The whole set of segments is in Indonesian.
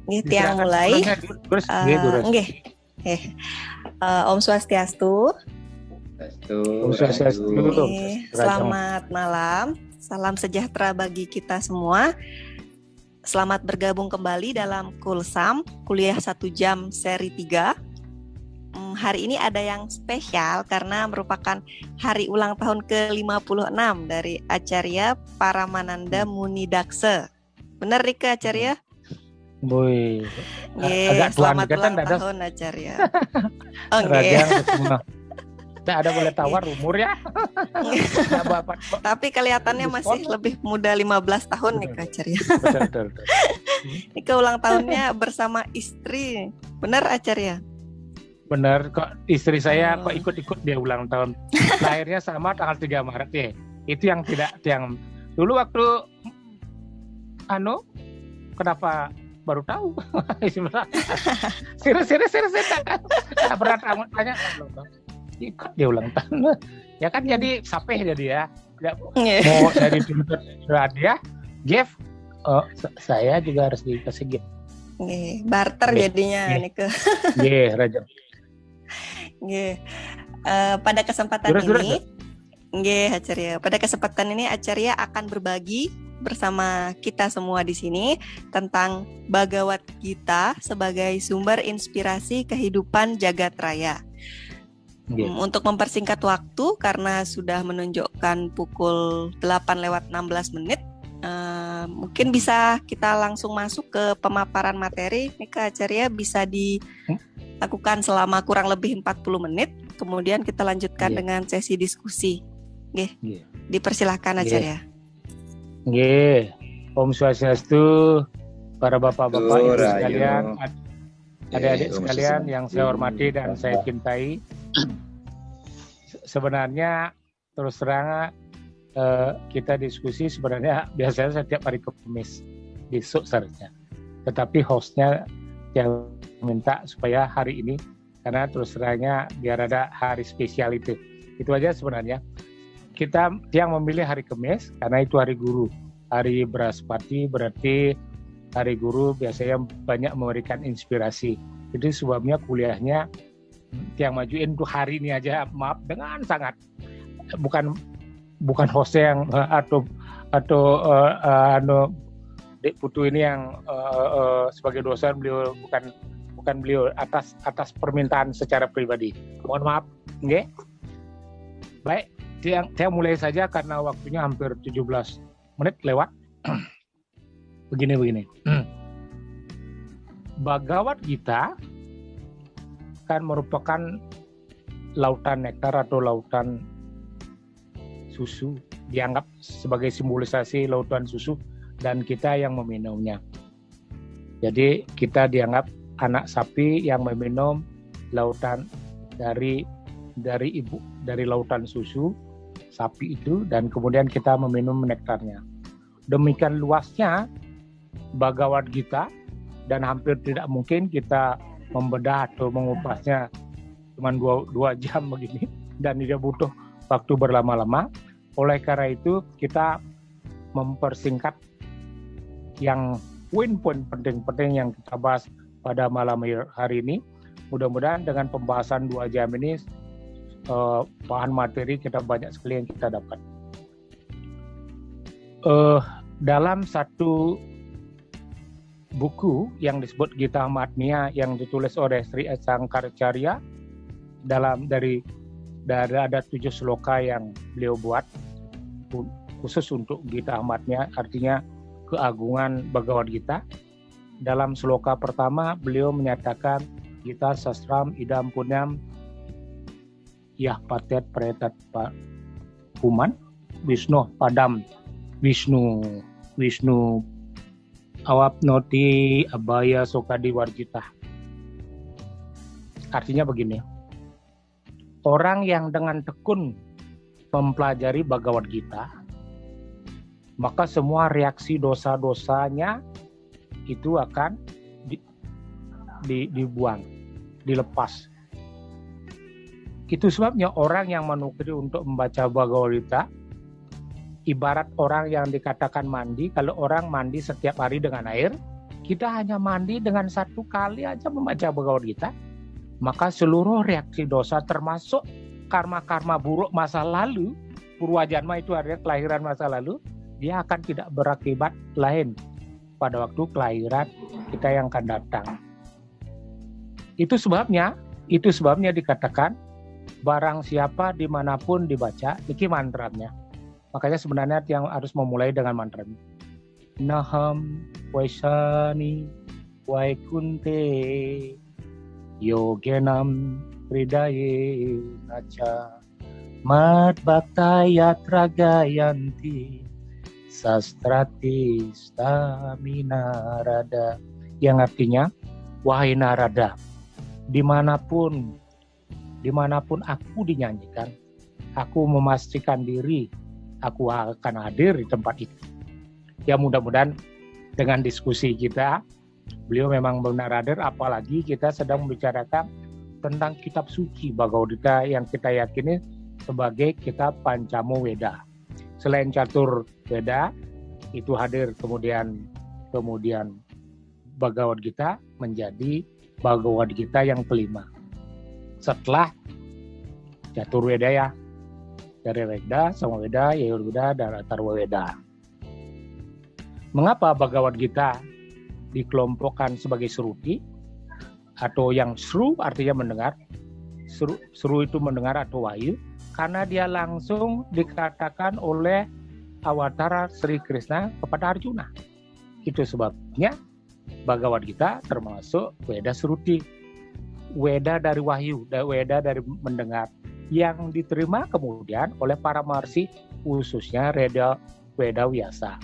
Nggih, tiang mulai. Nggih. Om Swastiastu. Om Swastiastu. Selamat malam. Salam sejahtera bagi kita semua. Selamat bergabung kembali dalam Kulsam, kuliah 1 jam seri 3. Hari ini ada yang spesial karena merupakan hari ulang tahun ke-56 dari Acarya Paramananda Munidaksa. Benar Rika Acarya? Boy, agak selamat ulang tahun Acarya. Tidak ada boleh tawar umur ya. Tapi kelihatannya masih lebih muda 15 tahun nih Kak Acarya. Betul. Ini ke ulang tahunnya bersama istri. Benar Acarya? Benar, kok istri saya kok ikut-ikut dia ulang tahun. Lahirnya sama tanggal 3 Maret ya. Itu yang dulu waktu kenapa baru tahu? Serius tak pernah tanya. Ikut dia ulang tahun. Ya kan jadi sapeh jadi ya. Mau dari tuntut dia, gift. Saya juga harus dikasih gift. Barter jadinya nih ke. Raja. Pada kesempatan ini, Acarya. Pada kesempatan ini Acarya akan berbagi bersama kita semua di sini tentang Bhagavad Gita sebagai sumber inspirasi kehidupan jagat raya. Untuk mempersingkat waktu karena sudah menunjukkan pukul 8:16, mungkin bisa kita langsung masuk ke pemaparan materi. Nih Kak Acarya bisa dilakukan selama kurang lebih 40 menit. Kemudian kita lanjutkan dengan sesi diskusi. Dipersilahkan Acarya. Om Swastiastu, para bapak-bapak, ibu sekalian, adik-adik sekalian yang saya hormati dan saya cintai. Sebenarnya terus terang kita diskusi sebenarnya biasanya setiap hari Kamis besok seharusnya. Tetapi hostnya yang minta supaya hari ini karena terus terangnya biar ada hari spesial itu. Itu aja sebenarnya. Kita yang memilih hari Kamis karena itu hari guru. Hari Brahaspati berarti hari guru biasanya banyak memberikan inspirasi. Jadi sebabnya kuliahnya yang majuin tuh hari ini aja, maaf dengan sangat bukan host yang atau Dek Putu ini yang sebagai dosen beliau bukan beliau atas permintaan secara pribadi. Mohon maaf, nggih. Baik, saya mulai saja karena waktunya hampir 17 menit lewat. Begini. Bhagavad Gita kan merupakan lautan nektar atau lautan susu, dianggap sebagai simbolisasi lautan susu dan kita yang meminumnya. Jadi kita dianggap anak sapi yang meminum lautan dari ibu, dari lautan susu sapi itu, dan kemudian kita meminum nektarnya. Demikian luasnya Bhagavad Gita dan hampir tidak mungkin kita membedah atau mengupasnya cuma 2 jam begini dan tidak butuh waktu berlama-lama. Oleh karena itu kita mempersingkat yang poin-poin penting-penting yang kita bahas pada malam hari ini. Mudah-mudahan dengan pembahasan 2 jam ini bahan materi kita banyak sekali yang kita dapat. Dalam satu buku yang disebut Gita Mahatmya yang ditulis oleh Sri Sangkaracharya dari ada 7 sloka yang beliau buat khusus untuk Gita Mahatmya, artinya keagungan Bhagavad Gita. Dalam sloka pertama beliau menyatakan Gita Sastram Idam Punyam Yah Patet Pretat Puman Wisnu Padam Wisnu Awapnoti Abaya Sokadi Warjita. Artinya begini, orang yang dengan tekun mempelajari Bhagavad Gita, maka semua reaksi dosa-dosanya itu akan dibuang, dilepas. Itu sebabnya orang yang menukri untuk membaca Bhagavad Gita ibarat orang yang dikatakan mandi. Kalau orang mandi setiap hari dengan air, kita hanya mandi dengan 1 kali aja membaca Bhagavad Gita, maka seluruh reaksi dosa termasuk karma-karma buruk masa lalu, purwajanma itu artinya kelahiran masa lalu, dia akan tidak berakibat lain pada waktu kelahiran kita yang akan datang. Itu sebabnya dikatakan barang siapa dimanapun dibaca, iki mantranya. Makanya sebenarnya yang harus memulai dengan mantra ini. Naham Vaisani Vaikunte Yogenam Hridaye Nacha Mad Bhaktayatra Gayanti Sastrati Stamina Rada, yang artinya, wahai Narada, dimanapun aku dinyanyikan, aku memastikan diri aku akan hadir di tempat itu. Ya mudah-mudahan dengan diskusi kita, beliau memang benar hadir, apalagi kita sedang membicarakan tentang kitab suci Bhagavad Gita yang kita yakini sebagai kitab Pancamo Weda. Selain Catur Weda itu hadir, kemudian Bhagavad Gita menjadi Bhagavad Gita yang kelima. Setelah Catur Weda ya, dari Weda, Samaweda, Yajurveda, dan Atharva Weda. Mengapa Bhagavad Gita dikelompokkan sebagai Sruti atau yang Sru artinya mendengar? Sru itu mendengar atau wahyu, karena dia langsung dikatakan oleh Awatara Sri Krishna kepada Arjuna. Itu sebabnya Bhagavad Gita termasuk Weda Sruti. Weda dari wahyu, Weda dari mendengar, yang diterima kemudian oleh para maharsi, khususnya Weda Vyasa.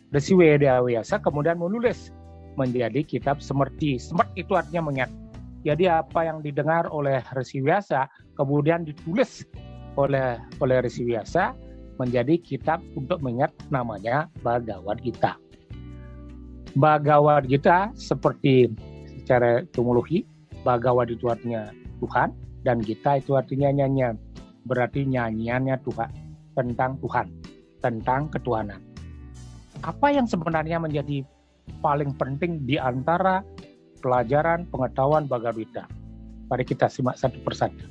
Resi Weda Vyasa kemudian menulis menjadi kitab Semerti. Semert itu artinya mengingat. Jadi apa yang didengar oleh Resi Vyasa kemudian ditulis oleh Resi Vyasa menjadi kitab untuk mengingat, namanya Bhagavad Gita. Bhagavad Gita seperti secara etimologi, Bhagavad itu artinya Tuhan dan Gita itu artinya nyanyian. Berarti nyanyiannya Tuhan, tentang ketuhanan. Apa yang sebenarnya menjadi paling penting di antara pelajaran pengetahuan Bhagavad Gita? Mari kita simak satu persatu.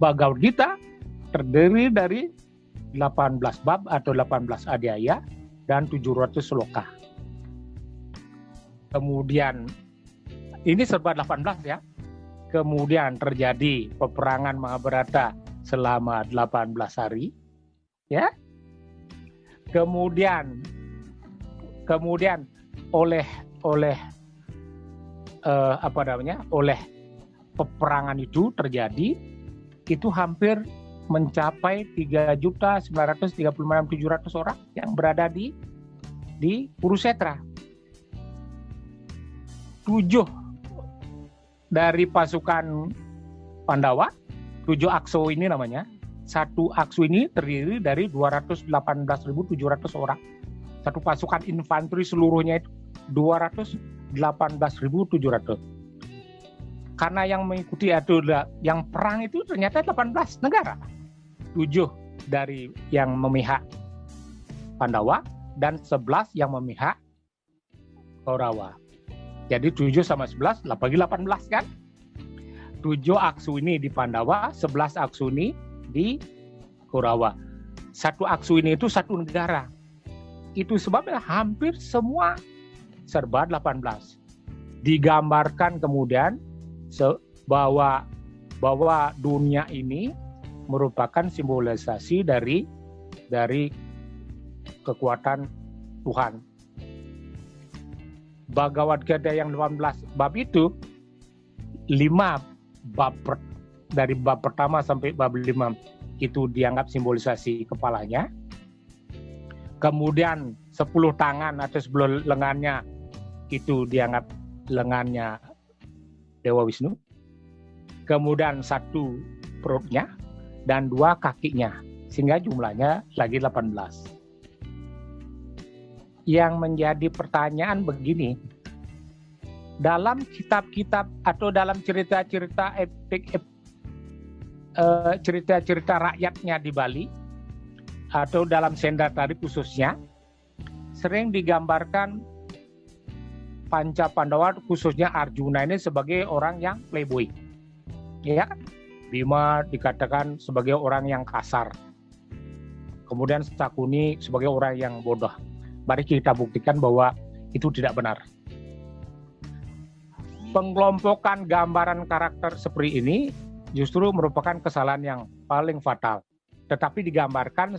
Bhagavad Gita terdiri dari 18 bab atau 18 adhyaya dan 700 sloka. Kemudian ini serba 18 ya. Kemudian terjadi peperangan Mahabharata selama 18 hari, ya. Kemudian oleh peperangan itu terjadi, itu hampir mencapai 3.936.700 orang yang berada di Kurukshetra. 7 dari pasukan Pandawa, 7 akso ini namanya. 1 akso ini terdiri dari 218.700 orang. Satu pasukan infanteri seluruhnya itu 218.700. Karena yang mengikuti yang perang itu ternyata 18 negara. 7 dari yang memihak Pandawa dan 11 yang memihak Kaurawa. Jadi 7 sama 11, bagi 18 kan? 7 aksu ini di Pandawa, 11 aksu ini di Kaurawa. 1 aksu ini itu 1 negara. Itu sebabnya hampir semua serba 18. Digambarkan kemudian bahwa dunia ini merupakan simbolisasi dari kekuatan Tuhan. Bhagavad Gita yang 18 bab itu 5 bab dari bab pertama sampai bab 5 itu dianggap simbolisasi kepalanya. Kemudian 10 tangan atau 10 lengannya itu dianggap lengannya Dewa Wisnu. Kemudian 1 perutnya dan 2 kakinya, sehingga jumlahnya lagi 18. Yang menjadi pertanyaan begini, dalam kitab-kitab atau dalam cerita-cerita cerita-cerita rakyatnya di Bali atau dalam Sendratari khususnya, sering digambarkan Panca Pandawa khususnya Arjuna ini sebagai orang yang playboy. Ya kan? Bima dikatakan sebagai orang yang kasar. Kemudian Sakuni sebagai orang yang bodoh. Mari kita buktikan bahwa itu tidak benar. Pengelompokan gambaran karakter seperti ini justru merupakan kesalahan yang paling fatal. Tetapi digambarkan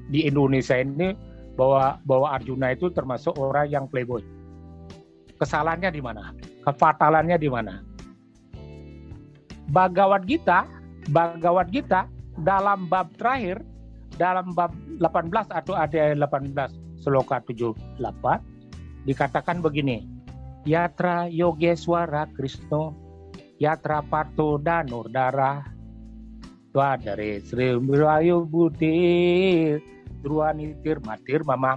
di Indonesia ini bahwa Arjuna itu termasuk orang yang playboy. Kesalahannya di mana? Kefatalannya di mana? Bhagavad Gita dalam bab terakhir, dalam bab 18 atau adhyaya 18 sloka 78 dikatakan begini. Yatra Yogeswara Krishna Yatra Parto Danurdara Twadare Sri Mirayu Buddhir Druanitir Matir Mama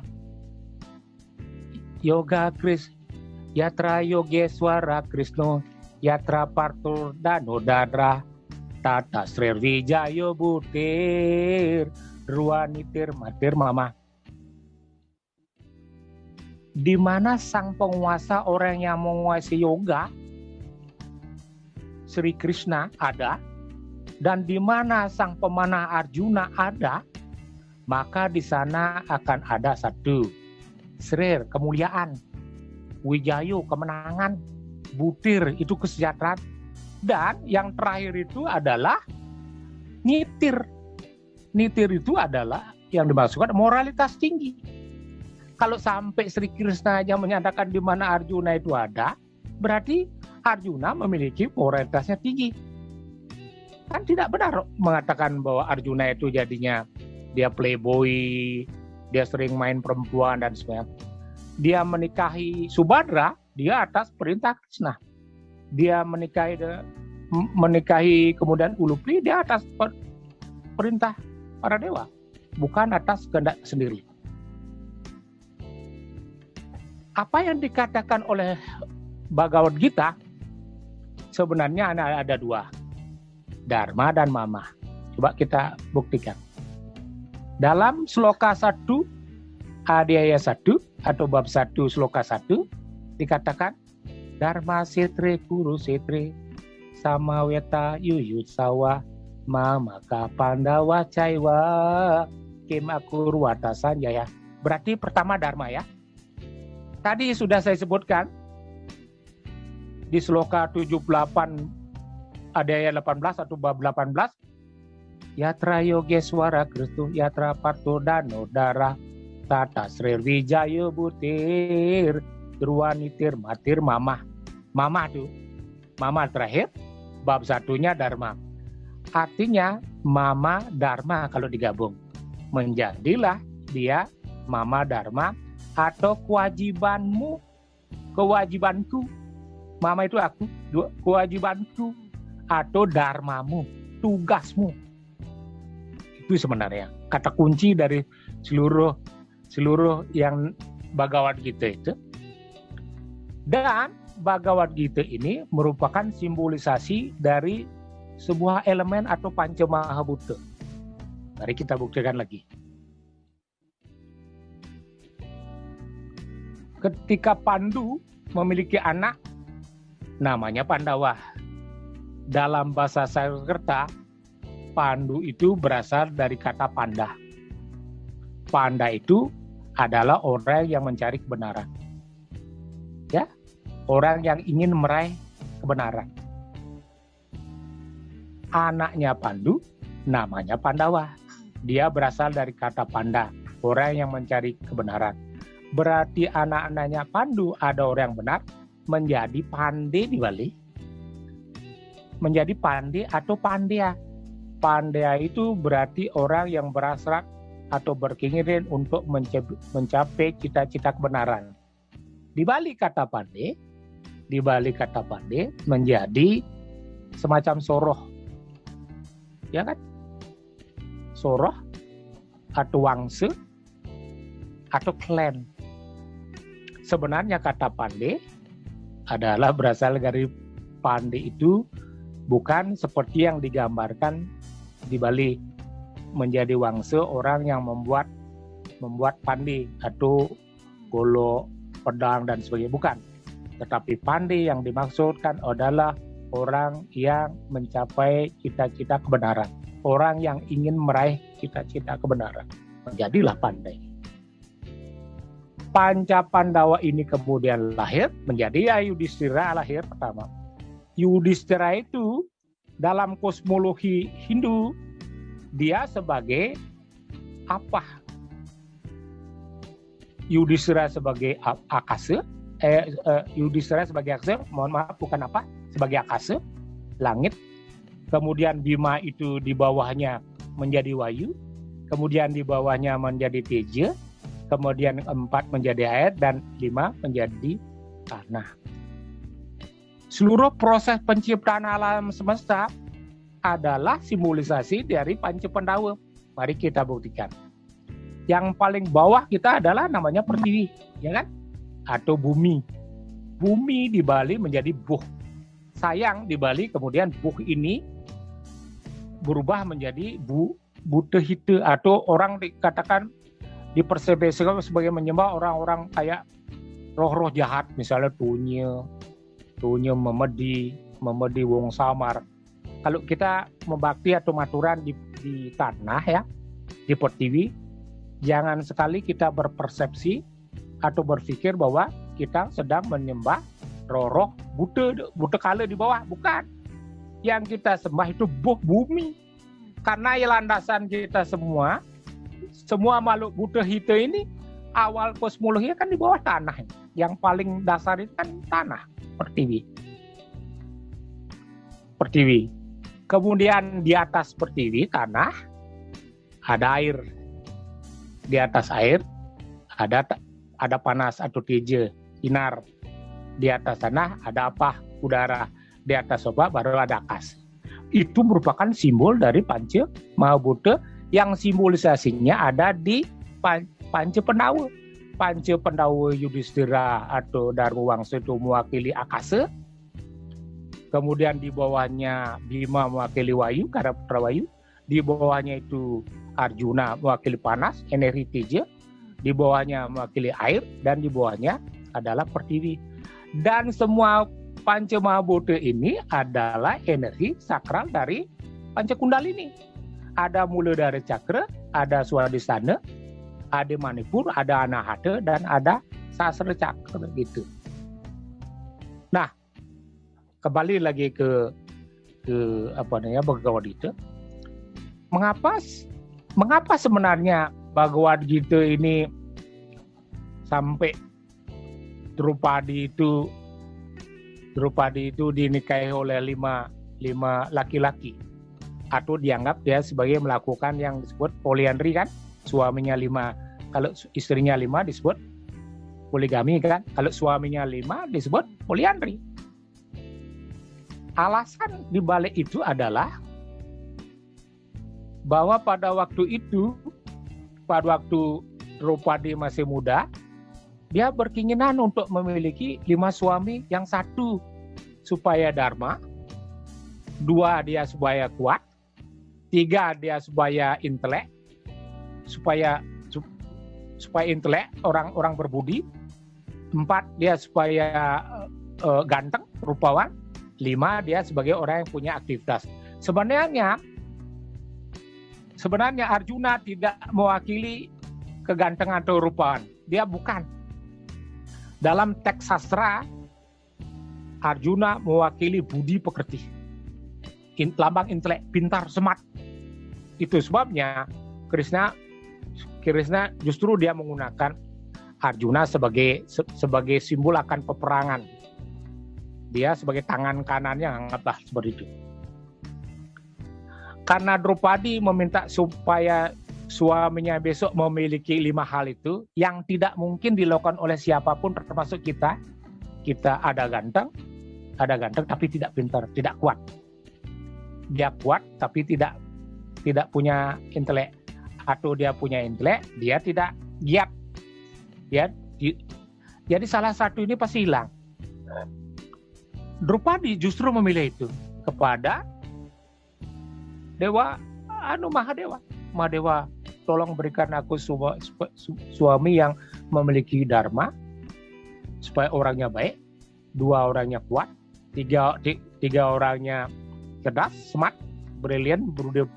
Yoga Kris Yatra Yogeswara Krishna Yatra Parto Danurdara Tata Sri Vijayo Buddhir Druanitir Matir Mama. Di mana sang penguasa orang yang menguasai yoga Sri Krishna ada, dan di mana sang pemanah Arjuna ada, maka di sana akan ada satu Srir, kemuliaan, Wijayu, kemenangan, Butir, itu kesejahteraan, dan yang terakhir itu adalah Nitir. Nitir itu adalah yang dimaksudkan moralitas tinggi. Kalau sampai Sri Krishna aja menyatakan di mana Arjuna itu ada, berarti Arjuna memiliki moralitasnya tinggi. Kan tidak benar mengatakan bahwa Arjuna itu jadinya dia playboy, dia sering main perempuan dan sebagainya. Dia menikahi Subhadra, dia atas perintah Krishna. Dia menikahi kemudian Ulupli, dia atas perintah para dewa, bukan atas kehendak sendiri. Apa yang dikatakan oleh Bhagavad Gita sebenarnya ada dua, Dharma dan Mama. Coba kita buktikan. Dalam sloka 1, adhyaya 1 atau bab 1 sloka 1 dikatakan Dharma setre kuru setre samaweta yuyutsawa mamaka pandawa caiwa kim akurwata sanjaya. Berarti pertama Dharma ya. Tadi sudah saya sebutkan di sloka 78 adhyaya 18 atau bab 18 Yatra Yogeswara Kristu Yatra Parto Danurdara Tata Sri Vijayo Butir Druanitir Matir Mama. Mama itu Mama terakhir, bab satunya Dharma. Artinya Mama Dharma kalau digabung menjadilah dia Mama Dharma atau kewajibanmu, kewajibanku. Mama itu aku, kewajibanku atau dharmamu, tugasmu. Itu sebenarnya kata kunci dari seluruh yang Bhagavad Gita itu. Dan Bhagavad Gita ini merupakan simbolisasi dari sebuah elemen atau Panca Mahabhuta. Mari kita buktikan lagi. Ketika Pandu memiliki anak, namanya Pandawa. Dalam bahasa Sanskerta, Pandu itu berasal dari kata panda. Panda itu adalah orang yang mencari kebenaran. Ya, orang yang ingin meraih kebenaran. Anaknya Pandu, namanya Pandawa. Dia berasal dari kata panda, orang yang mencari kebenaran. Berarti anak-anaknya Pandu ada orang yang benar, menjadi Pande di Bali. Menjadi Pande atau Pandya. Pandya itu berarti orang yang berhasrat atau berkeinginan untuk mencapai cita-cita kebenaran. Di balik kata Pande, menjadi semacam soroh. Ya kan? Soroh atau wangse atau klan. Sebenarnya kata Pande adalah berasal dari Pande itu bukan seperti yang digambarkan di Bali menjadi wangse orang yang membuat pande atau golok, pedang dan sebagainya, bukan. Tetapi pandai yang dimaksudkan adalah orang yang mencapai cita-cita kebenaran. Orang yang ingin meraih cita-cita kebenaran. Menjadilah pandai. Panca Pandawa ini kemudian lahir menjadi Yudhistira lahir pertama. Yudhistira itu dalam kosmologi Hindu dia sebagai apa? Yudhistira sebagai akasa, Yudhistira sebagai akasa, mohon maaf bukan apa, sebagai akasa, langit. Kemudian Bima itu di bawahnya menjadi Wayu, kemudian di bawahnya menjadi Teja, kemudian 4 menjadi air, dan 5 menjadi tanah. Seluruh proses penciptaan alam semesta adalah simbolisasi dari Panca Pandawa. Mari kita buktikan. Yang paling bawah kita adalah namanya Pertiwi, ya kan? Atau bumi. Bumi di Bali menjadi Buh. Sayang di Bali kemudian Buh ini berubah menjadi Buddha Hita, atau orang dikatakan dipersepsikan sebagai menyembah orang-orang kayak roh-roh jahat, misalnya Tunye Memedi Wong Samar. Kalau kita membakti atau maturan di tanah ya, di Pertiwi, jangan sekali kita berpersepsi atau berpikir bahwa kita sedang menyembah roh-roh Buddha kala di bawah. Bukan. Yang kita sembah itu bumi. Karena landasan kita semua makhluk Buddha Hita ini awal kosmologi kan di bawah tanah. Yang paling dasar itu kan tanah, Pertiwi. Kemudian di atas Pertiwi, tanah, ada air. Di atas air ada panas atau teja, sinar. Di atas tanah ada apa? Udara. Di atas obat baru ada akas. Itu merupakan simbol dari Panca Mahabhuta yang simbolisasinya ada di Panca Pandawa. Panca Pandawa Yudhistira atau Dharma Wangsa itu mewakili akasa. Kemudian di bawahnya Bima mewakili Wayu, karena putra Wayu. Di bawahnya itu Arjuna mewakili panas, energi teja. Di bawahnya mewakili air, dan di bawahnya adalah Pertiwi. Dan semua Panca Mahabhuta ini adalah energi sakral dari Panca Kundalini. Ada mula dari cakra, ada Swadhisthana, ada Manipur, ada Anahata, dan ada Sasra Cakra gitu. Nah, kembali lagi ke Bhagavad Gita. Mengapa sebenarnya Bhagavad Gita ini sampai Drupadi itu dinikahi oleh lima laki-laki, atau dianggap dia sebagai melakukan yang disebut poliandri kan, suaminya 5, kalau istrinya 5 disebut poligami kan, kalau suaminya 5 disebut poliandri. Alasan dibalik itu adalah bahwa pada waktu Drupadi masih muda, dia berkeinginan untuk memiliki 5 suami, yang 1 supaya dharma, 2 dia supaya kuat, 3 dia supaya intelek, supaya intelek, orang berbudi, 4 dia supaya ganteng, rupawan, 5 dia sebagai orang yang punya aktivitas. Sebenarnya Arjuna tidak mewakili kegantengan atau rupaan. Dia bukan. Dalam teks sastra, Arjuna mewakili budi pekerti. Lambang intelek, pintar, smart. Itu sebabnya Krishna justru dia menggunakan Arjuna sebagai simbol akan peperangan. Dia sebagai tangan kanannya, anggaplah seperti itu. Karena Drupadi meminta supaya suaminya besok memiliki 5 hal itu yang tidak mungkin dilakukan oleh siapapun, termasuk kita. Kita ada ganteng tapi tidak pintar, tidak kuat. Dia kuat tapi tidak punya intelek, atau dia punya intelek, dia tidak giat. Jadi salah satu ini pasti hilang. Drupadi justru memilih itu kepada Dewa Mahadewa, tolong berikan aku suami yang memiliki dharma, supaya orangnya baik, 2 orangnya kuat, 3 orangnya cerdas, smart, brilian,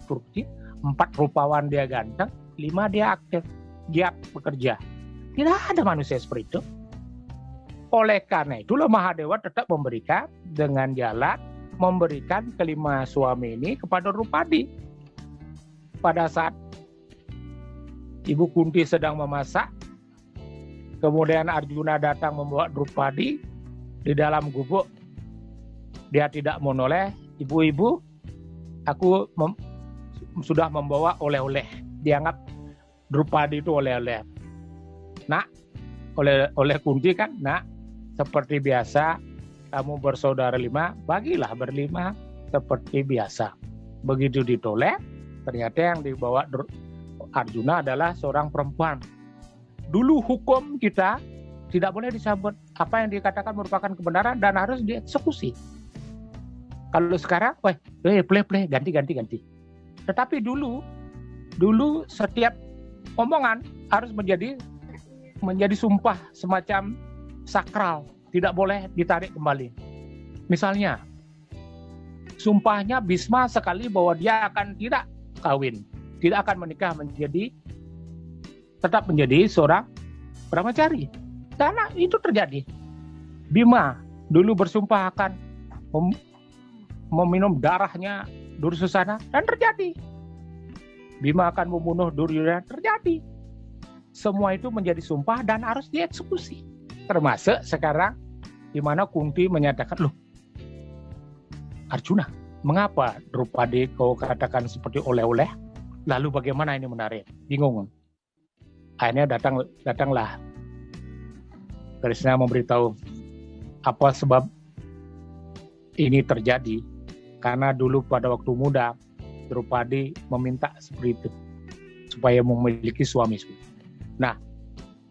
produktif, 4 rupawan dia ganteng, 5 dia aktif, giat bekerja. Tidak ada manusia seperti itu. Oleh karena itulah Mahadewa tetap memberikan dengan jalan memberikan kelima suami ini kepada Drupadi. Pada saat Ibu Kunti sedang memasak, kemudian Arjuna datang membawa Drupadi di dalam gubuk. Dia tidak menoleh, ibu-ibu, aku sudah membawa oleh-oleh. Dianggap Drupadi itu oleh-oleh. Nak, oleh Kunti kan, nak, seperti biasa, kamu bersaudara 5, bagilah berlima seperti biasa. Begitu ditoleh, ternyata yang dibawa Arjuna adalah seorang perempuan. Dulu hukum kita tidak boleh disambut. Apa yang dikatakan merupakan kebenaran dan harus dieksekusi. Kalau sekarang, play, ganti. Tetapi dulu setiap omongan harus menjadi sumpah semacam sakral, tidak boleh ditarik kembali. Misalnya, sumpahnya Bhisma sekali bahwa dia akan tidak kawin, tidak akan menikah, tetap menjadi seorang brahmacari. Karena itu terjadi. Bima dulu bersumpah akan meminum darahnya Dursusana dan terjadi. Bima akan membunuh Duryodhana, terjadi. Semua itu menjadi sumpah dan harus dieksekusi. Termasuk sekarang di mana Kunti menyatakan, loh Arjuna, mengapa Drupadi kau katakan seperti oleh-oleh? Lalu bagaimana ini menarik? Bingung. Akhirnya datanglah Krishna memberitahu apa sebab ini terjadi. Karena dulu pada waktu muda Drupadi meminta seperti itu supaya memiliki suami. Nah,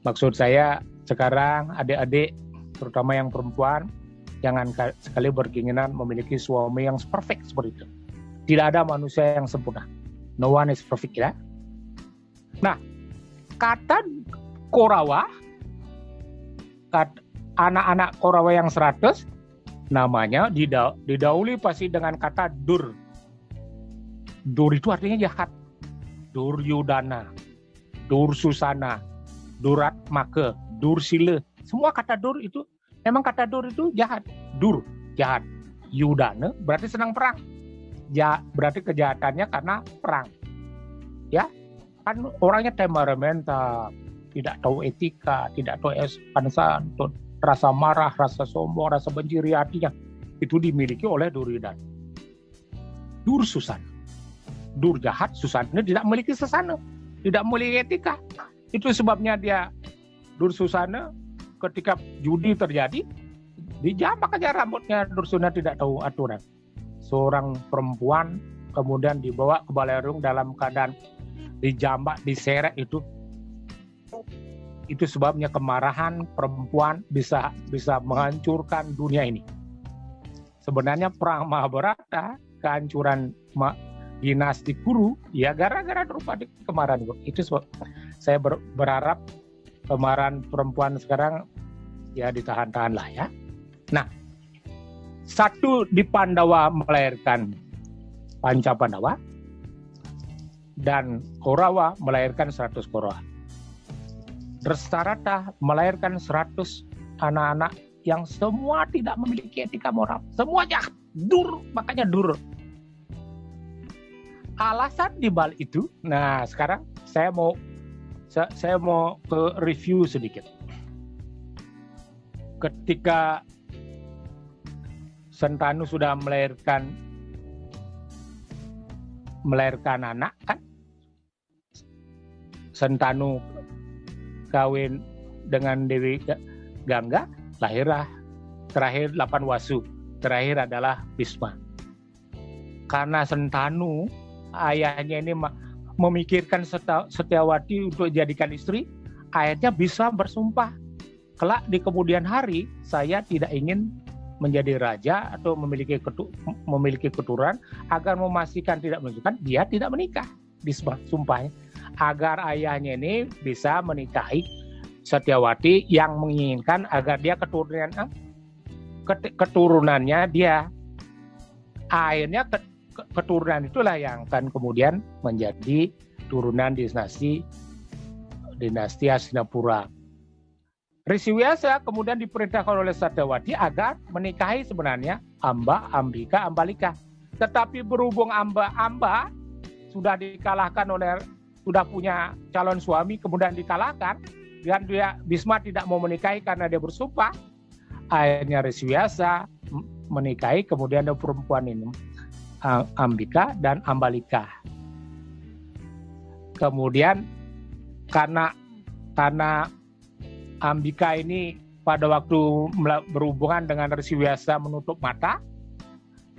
maksud saya sekarang adik-adik, terutama yang perempuan, jangan sekali berkeinginan memiliki suami yang perfect seperti itu. Tidak ada manusia yang sempurna. No one is perfect, ya. Nah, kata Korawa, anak-anak Korawa yang 100, namanya didahului pasti dengan kata Dur. Dur itu artinya jahat. Duryodhana, Dursusana, Duratmaka, Dursila. Semua kata Dur itu, memang kata Dur itu jahat. Dur, jahat. Yudana berarti senang perang. Berarti kejahatannya karena perang. Ya, kan orangnya temperamental, tidak tahu etika, tidak tahu ekspansan, rasa marah, rasa sombong, rasa benci hatinya. Itu dimiliki oleh Duryodhana. Dursusana. Dur jahat, Susana tidak memiliki sesana, tidak memiliki etika. Itu sebabnya dia Dursusana ketika judi terjadi, dijambak aja rambutnya. Dursuna tidak tahu aturan. Seorang perempuan kemudian dibawa ke Balerung dalam keadaan dijambak, diseret itu. Itu sebabnya kemarahan perempuan bisa menghancurkan dunia ini. Sebenarnya perang Mahabharata, kehancuran dinasti Kuru, ya gara-gara Drupadi kemarahan. Itu sebab saya berharap kemarahan perempuan sekarang ya ditahan-tahan lah ya. Nah, satu di Pandawa melahirkan Pancapandawa dan Korawa melahirkan 100 Korawa. Drestarata melahirkan 100 anak-anak yang semua tidak memiliki etika moral. Semua jahat, dur, makanya dur. Alasan di balik itu, nah sekarang saya mau ke review sedikit. Ketika Sentanu sudah melahirkan anak kan, Sentanu kawin dengan Dewi Gangga, lahirlah terakhir 8 Wasu, terakhir adalah Bhisma. Karena Sentanu ayahnya ini memikirkan Setyawati untuk dijadikan istri, akhirnya bisa bersumpah, kelak di kemudian hari saya tidak ingin menjadi raja atau memiliki keturunan, agar memastikan tidak menunjukkan dia tidak menikah. Disumpahnya agar ayahnya ini bisa menikahi Setyawati yang menginginkan agar dia keturunannya dia. Akhirnya keturunan itulah yang akan kemudian menjadi turunan dinasti Hastinapura. Resiwyasa kemudian diperintahkan oleh Satyawati agar menikahi sebenarnya Amba, Ambika, Ambalika. Tetapi berhubung Amba sudah dikalahkan sudah punya calon suami, kemudian dikalahkan, dan Bisma tidak mau menikahi karena dia bersumpah, akhirnya Resiwyasa menikahi, kemudian ada perempuan ini, Ambika dan Ambalika. Kemudian karena Ambika ini pada waktu berhubungan dengan Resiwyasa menutup mata,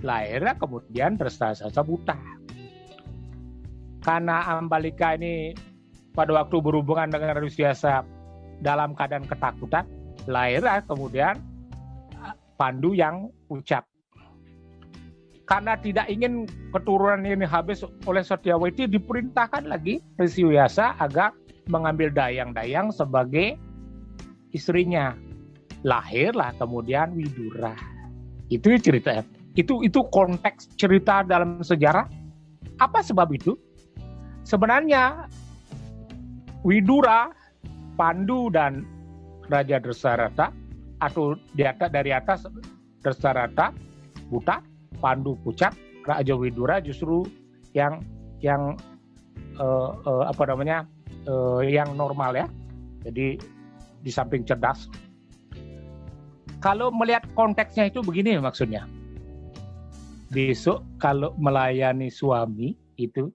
lahirnya kemudian Drestasasa buta. Karena Ambalika ini pada waktu berhubungan dengan Resiwyasa dalam keadaan ketakutan, lahirlah kemudian Pandu yang ucap. Karena tidak ingin keturunan ini habis oleh Satyawati, diperintahkan lagi Resiwyasa agar mengambil Dayang-Dayang sebagai istrinya. Lahirlah kemudian Widura. Itu cerita. Itu konteks cerita dalam sejarah. Apa sebab itu? Sebenarnya Widura, Pandu dan Raja Dresarata, atau dari atas Dresarata buta, Pandu pucat, Raja Widura justru yang yang normal ya. Jadi di samping cerdas. Kalau melihat konteksnya itu begini maksudnya. Besok kalau melayani suami itu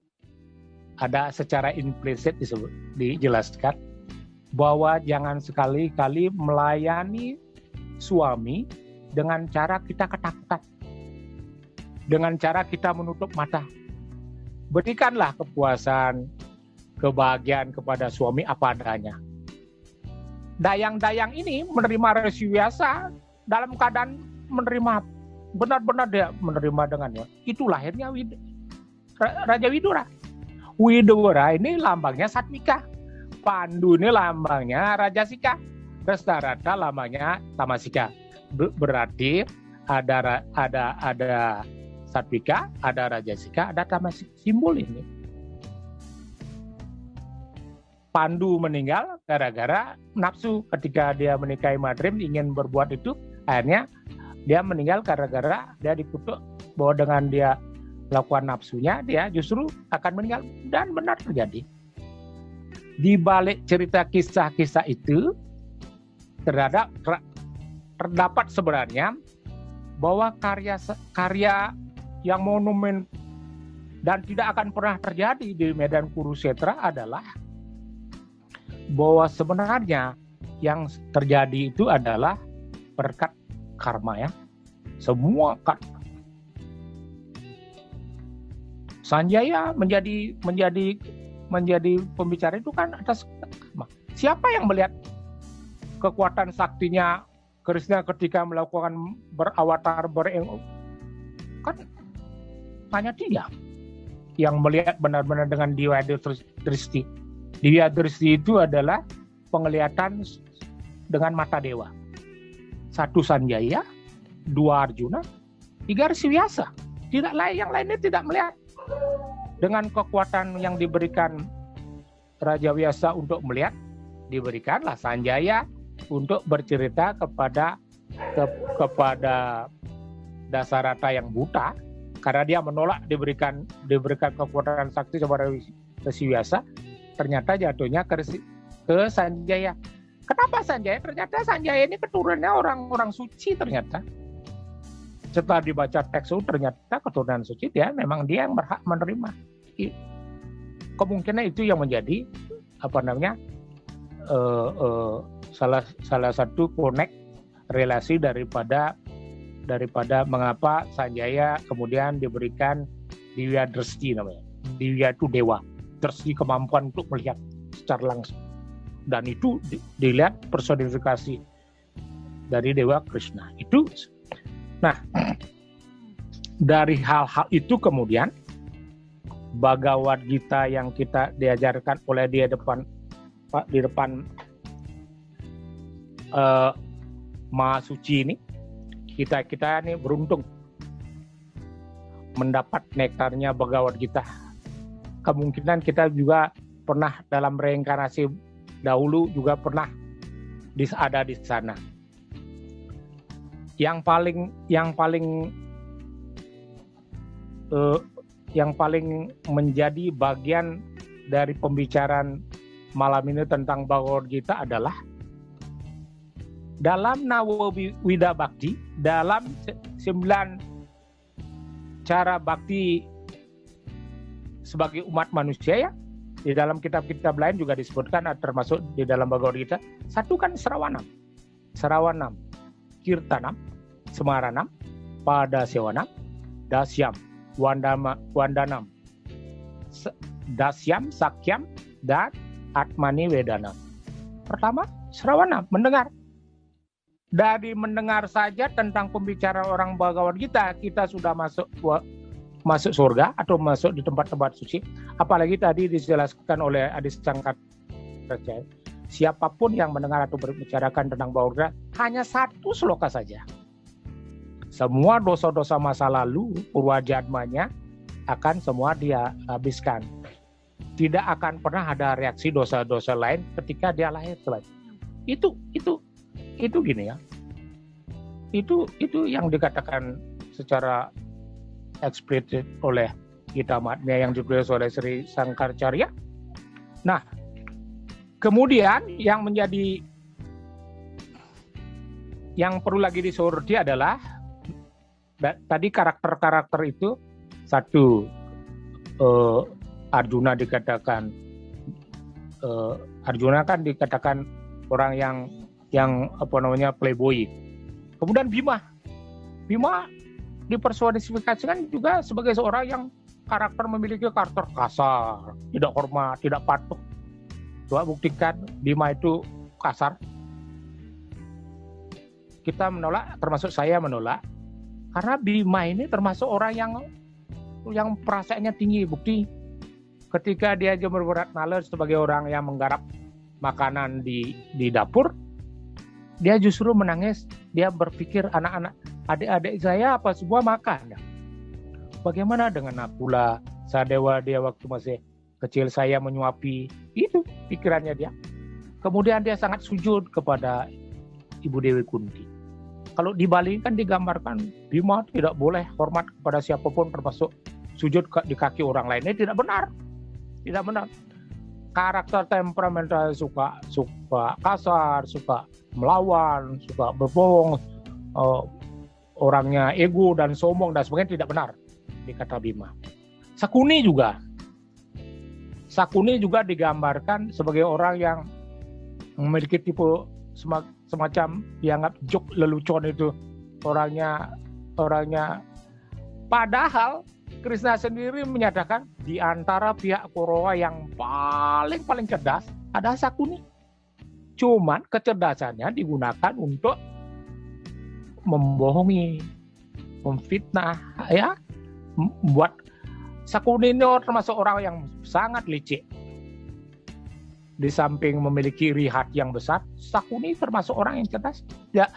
ada secara implisit dijelaskan bahwa jangan sekali-kali melayani suami dengan cara kita ketakutan. Dengan cara kita menutup mata. Berikanlah kepuasan, kebahagiaan kepada suami apa adanya. Dayang-dayang ini menerima Resiwyasa dalam keadaan menerima, benar-benar dia menerima dengannya. Itu lahirnya Raja Widura. Widura ini lambangnya Satwika. Pandu ini lambangnya Rajasika. Drestarata lambangnya Tamasika. Berarti ada Satwika, ada Rajasika, ada Tamasika. Simbol ini. Pandu meninggal gara-gara nafsu ketika dia menikahi Madrim, ingin berbuat itu, akhirnya dia meninggal gara-gara dia dikutuk bahwa dengan dia melakukan nafsunya dia justru akan meninggal, dan benar terjadi. Di balik cerita kisah-kisah itu terdapat sebenarnya bahwa karya yang monumen dan tidak akan pernah terjadi di medan Kurukshetra adalah bahwa sebenarnya yang terjadi itu adalah berkat karma ya. Semua Sanjaya menjadi pembicara itu kan atas karma. Siapa yang melihat kekuatan saktinya Krishna ketika melakukan berawatar kan hanya dia yang melihat benar-benar dengan Diwa Dristi. Diwa Dristi itu adalah penglihatan dengan mata dewa. 1 Sanjaya, 2 Arjuna, 3 Resiwyasa. Tidak lain, yang lainnya tidak melihat. Dengan kekuatan yang diberikan Raja Vyasa untuk melihat, diberikanlah Sanjaya untuk bercerita kepada Dasarata yang buta, karena dia menolak diberikan kekuatan sakti kepada Resiwyasa. Ternyata jatuhnya ke Sanjaya. Kenapa Sanjaya? Ternyata Sanjaya ini keturunannya orang-orang suci ternyata. Setelah dibaca teks itu ternyata keturunan suci, memang dia yang berhak menerima. Kemungkinan itu yang menjadi salah satu connect relasi daripada mengapa Sanjaya kemudian diberikan Diwa Dresti namanya. Diwa itu dewa. Dresti kemampuan untuk melihat secara langsung. Dan itu dilihat personifikasi dari Dewa Krishna. Itu. Nah, dari hal-hal itu kemudian Bhagavad Gita yang kita diajarkan oleh di depan Maha Suci ini Kita ini beruntung mendapat nektarnya Bhagavad Gita. Kemungkinan kita juga pernah dalam reinkarnasi dahulu juga pernah ada di sana. Yang paling menjadi bagian dari pembicaraan malam ini tentang Bhagavad Gita adalah dalam Nawawida Bhakti, dalam 9 cara bakti sebagai umat manusia ya. Di dalam kitab-kitab lain juga disebutkan, termasuk di dalam Bhagavad Gita. Satu kan Srawanam, Kirtanam, Semaranam, Padasewanam, Dasyam, Wandanam, Dasyam, Sakyam, dan Atmani Wedanam. Pertama, Srawanam, mendengar. Dari mendengar saja tentang pembicaraan orang Bhagavad Gita, kita sudah masuk surga atau masuk di tempat-tempat suci. Apalagi tadi dijelaskan oleh Adi Sangkat, siapapun yang mendengar atau berbicarakan tentang Bhagavad Gita hanya 1 sloka saja, semua dosa-dosa masa lalu purwajadmanya akan semua dia habiskan. Tidak akan pernah ada reaksi dosa-dosa lain ketika dia lahir lagi. Itu gini ya. Itu yang dikatakan secara eksplisit oleh Gita Mahatmya yang ditulis oleh Sri Sangkaracharya. Nah, kemudian yang perlu lagi disoroti adalah tadi karakter-karakter itu. Satu, Arjuna dikatakan orang yang playboy. Kemudian Bima dipersonifikasikan juga sebagai seorang yang memiliki karakter kasar, tidak hormat, tidak patuh. Coba buktikan Bima itu kasar. Kita menolak, termasuk saya menolak, karena Bima ini termasuk orang yang perasaannya tinggi. Bukti ketika dia jemur berat nalar sebagai orang yang menggarap makanan di dapur, dia justru menangis. Dia berpikir, adik-adik saya apa semua makan. Bagaimana dengan Nakula, Sadewa, dia waktu masih kecil saya menyuapi. Itu pikirannya dia. Kemudian dia sangat sujud kepada Ibu Dewi Kunti. Kalau di Bali kan digambarkan Bima tidak boleh hormat kepada siapapun, termasuk sujud di kaki orang lain. Ini tidak benar. Tidak benar. Karakter temperamental suka kasar, suka melawan, suka berbohong, orangnya ego dan sombong dan sebagainya, tidak benar dikata Bima. Sakuni juga digambarkan sebagai orang yang memiliki tipe semacam dianggap jok lelucon itu, orangnya. Padahal Krishna sendiri menyatakan di antara pihak Kurawa yang paling cerdas adalah Sakuni. Cuman kecerdasannya digunakan untuk membohongi, memfitnah, ya. Buat Sakuni ini termasuk orang yang sangat licik. Di samping memiliki iri hati yang besar, Sakuni termasuk orang yang cerdas. Ya,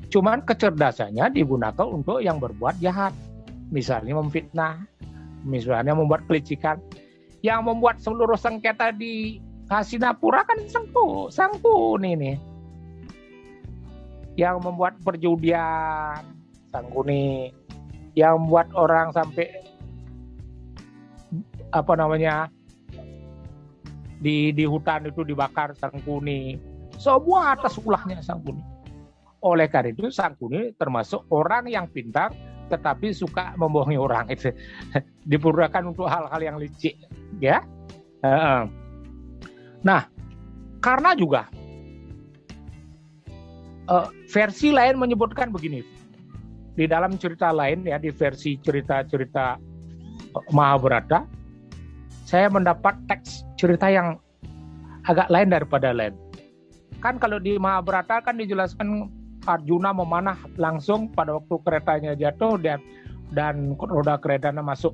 cuman kecerdasannya digunakan untuk yang berbuat jahat. Misalnya memfitnah, misalnya membuat kelicikan. Yang membuat seluruh sengketa di Hastinapura kan Sangkuni nih. Yang membuat perjudian, Sangkuni. Yang membuat orang sampai di hutan itu dibakar, Sangkuni. Semua atas ulahnya Sangkuni. Oleh karena itu Sangkuni termasuk orang yang pintar tetapi suka membohongi orang. Itu diperlukan untuk hal-hal yang licik, ya. Nah, karena juga versi lain menyebutkan begini. Di dalam cerita lain, ya, di versi cerita-cerita Mahabharata, saya mendapat teks cerita yang agak lain daripada lain. Kan kalau di Mahabharata kan dijelaskan Arjuna memanah langsung pada waktu keretanya jatuh dan roda keretanya masuk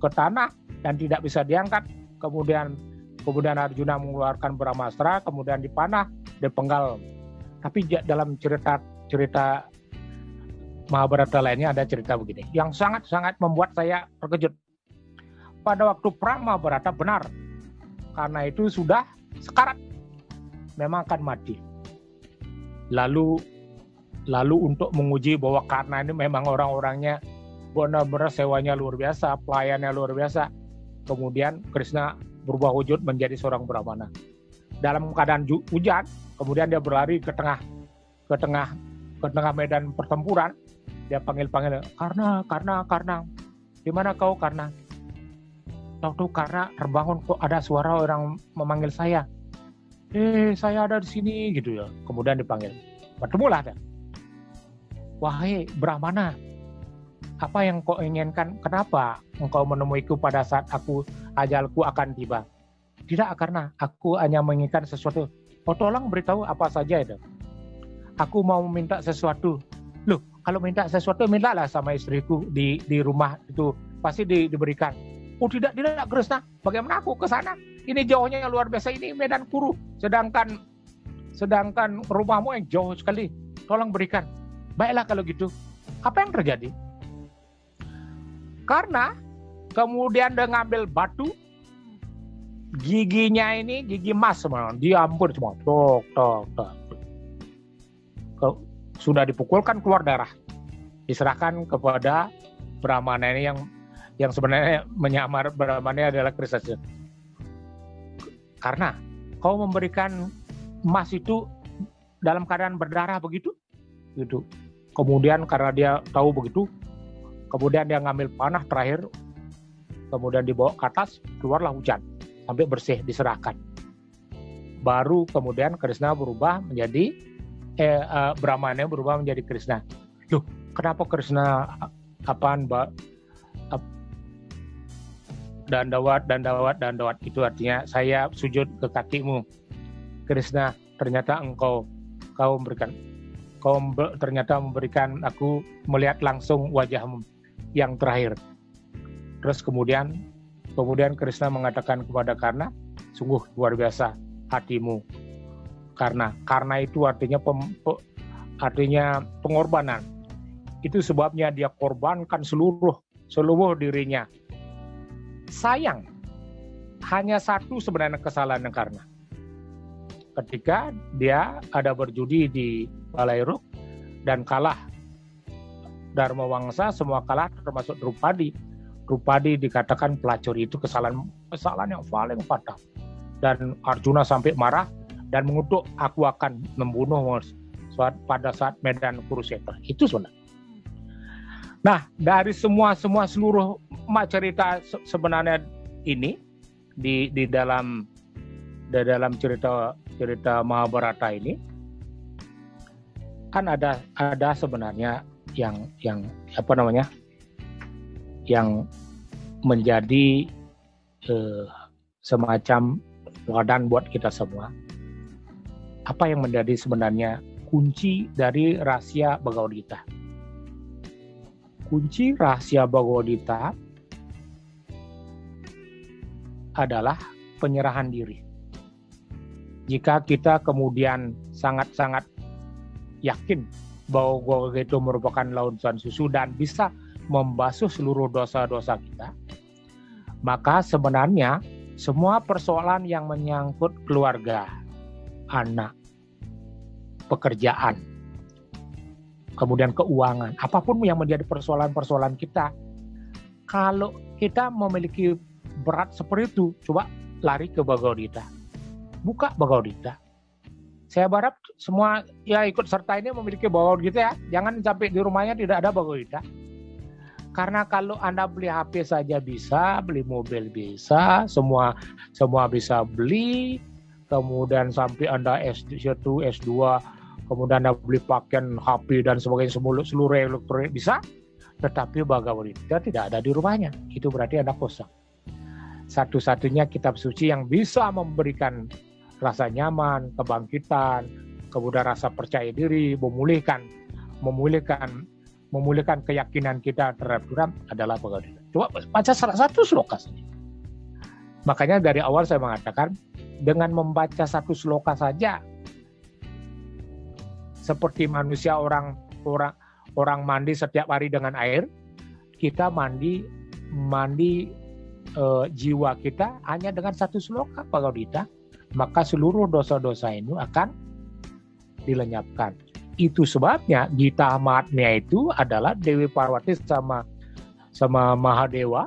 ke tanah dan tidak bisa diangkat. Kemudian Arjuna mengeluarkan Brahmastra, kemudian dipanah, dipenggal. Tapi dalam cerita cerita Mahabharata lainnya ada cerita begini yang sangat-sangat membuat saya terkejut. Pada waktu perang Mahabharata benar, karena itu sudah sekarat, memang akan mati. Lalu untuk menguji bahwa karena ini memang orang-orangnya benar-benar sewanya luar biasa, pelayannya luar biasa. Kemudian Krishna berubah wujud menjadi seorang Brahmana. Dalam keadaan hujan, kemudian dia berlari ke tengah medan pertempuran. Dia panggil, Karna, di mana kau Karna? Tahu Karna terbangun, kok ada suara orang memanggil saya. Saya ada di sini gitu ya. Kemudian dipanggil. Bertemulah dia. Wahai Brahmana, apa yang kau inginkan? Kenapa engkau menemuiku pada saat ajalku akan tiba? Tidak, karena aku hanya menginginkan sesuatu. Tolong beritahu apa saja itu. Aku mau minta sesuatu. Loh, kalau minta sesuatu, mintalah sama istriku di rumah itu. Pasti diberikan. Oh tidak Krishna. Bagaimana aku ke sana? Ini jauhnya yang luar biasa, ini medan Kuru. Sedangkan rumahmu yang jauh sekali. Tolong berikan. Baiklah kalau gitu. Apa yang terjadi? Karena kemudian dia ngambil batu, giginya ini gigi emas semua, diampur semua, tok. Sudah dipukulkan keluar darah, diserahkan kepada Brahmana ini yang sebenarnya menyamar Brahmana adalah Krishna. Karena kau memberikan emas itu dalam keadaan berdarah begitu, gitu. Kemudian karena dia tahu begitu, kemudian dia ngambil panah terakhir, kemudian dibawa ke atas, keluarlah hujan sampai bersih, diserahkan. Baru kemudian Krishna berubah menjadi Brahmana berubah menjadi Krishna. Loh, kenapa Krishna dandawat itu artinya saya sujud ke kakimu. Krishna, ternyata ternyata memberikan aku melihat langsung wajahmu yang terakhir. Terus kemudian Krishna mengatakan kepada Karna, sungguh luar biasa hatimu. Karena itu artinya pengorbanan. Itu sebabnya dia korbankan seluruh dirinya. Sayang, hanya satu sebenarnya kesalahan Karna. Ketika dia ada berjudi di Balairuk dan kalah Dharma Wangsa, semua kalah termasuk Drupadi. Drupadi dikatakan pelacur, itu kesalahan yang paling fatal. Dan Arjuna sampai marah dan mengutuk, aku akan membunuh pada saat medan Kurukshetra. Itu sebenarnya. Nah, dari seluruh cerita sebenarnya ini di dalam cerita Mahabharata ini kan ada sebenarnya yang menjadi semacam teladan buat kita semua. Apa yang menjadi sebenarnya kunci dari rahasia Bhagavad Gita? Kunci rahasia Bhagavad Gita adalah penyerahan diri. Jika kita kemudian sangat-sangat yakin bahwa Bhagavad Gita merupakan lautan susu dan bisa membasuh seluruh dosa-dosa kita, maka sebenarnya semua persoalan yang menyangkut keluarga, anak, pekerjaan, kemudian keuangan, apapun yang menjadi persoalan-persoalan kita, kalau kita memiliki berat seperti itu, coba lari ke Bhagavad Gita. Buka Bhagavad Gita. Saya berharap semua ya ikut serta ini memiliki Bhagavad Gita ya. Jangan sampai di rumahnya tidak ada Bhagavad Gita. Karena kalau Anda beli HP saja bisa, beli mobil bisa, semua bisa beli. Kemudian sampai Anda S1, S2, kemudian Anda beli pakaian HP dan sebagainya, seluruh elektronik bisa. Tetapi Bhagavad Gita tidak ada di rumahnya. Itu berarti Anda kosong. Satu-satunya kitab suci yang bisa memberikan rasa nyaman, kebangkitan, kemudian rasa percaya diri, memulihkan keyakinan kita terhadap Tuhan adalah Bhagavad Gita. Coba baca salah satu sloka saja. Makanya dari awal saya mengatakan, dengan membaca satu sloka saja, seperti manusia orang mandi setiap hari dengan air, kita mandi jiwa kita hanya dengan satu sloka Bhagavad-gita, maka seluruh dosa-dosa itu akan dilenyapkan. Itu sebabnya Gita Mahatmya itu adalah Dewi Parwati sama Mahadewa.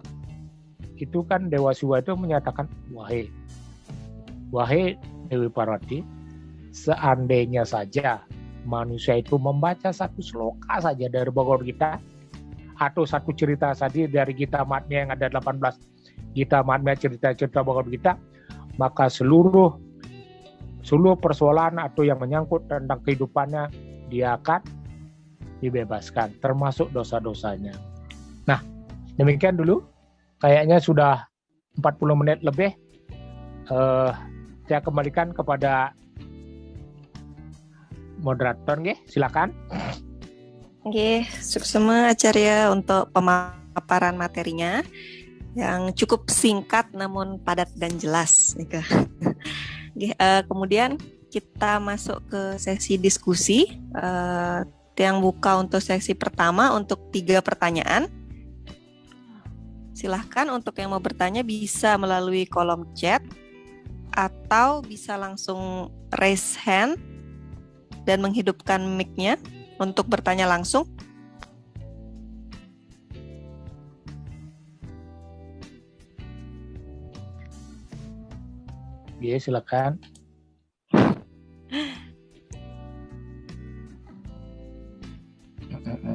Itu kan Dewa Siwa itu menyatakan, wahai Dewi Parwati, seandainya saja manusia itu membaca satu sloka saja dari Bhagavad-gita atau satu cerita saja dari Gita Mahatmya yang ada 18 Gita Mahatmya, cerita-cerita Bhagavad-gita, maka seluruh persoalan atau yang menyangkut tentang kehidupannya dia akan dibebaskan, termasuk dosa-dosanya. Nah, demikian dulu. Kayaknya sudah 40 menit lebih. Saya kembalikan kepada moderator, silakan. Suksema Acarya untuk pemaparan materinya yang cukup singkat namun padat dan jelas. Kemudian kita masuk ke sesi diskusi yang buka untuk sesi pertama untuk 3 pertanyaan. Silahkan untuk yang mau bertanya bisa melalui kolom chat atau bisa langsung raise hand dan menghidupkan mic-nya untuk bertanya langsung. Silakan.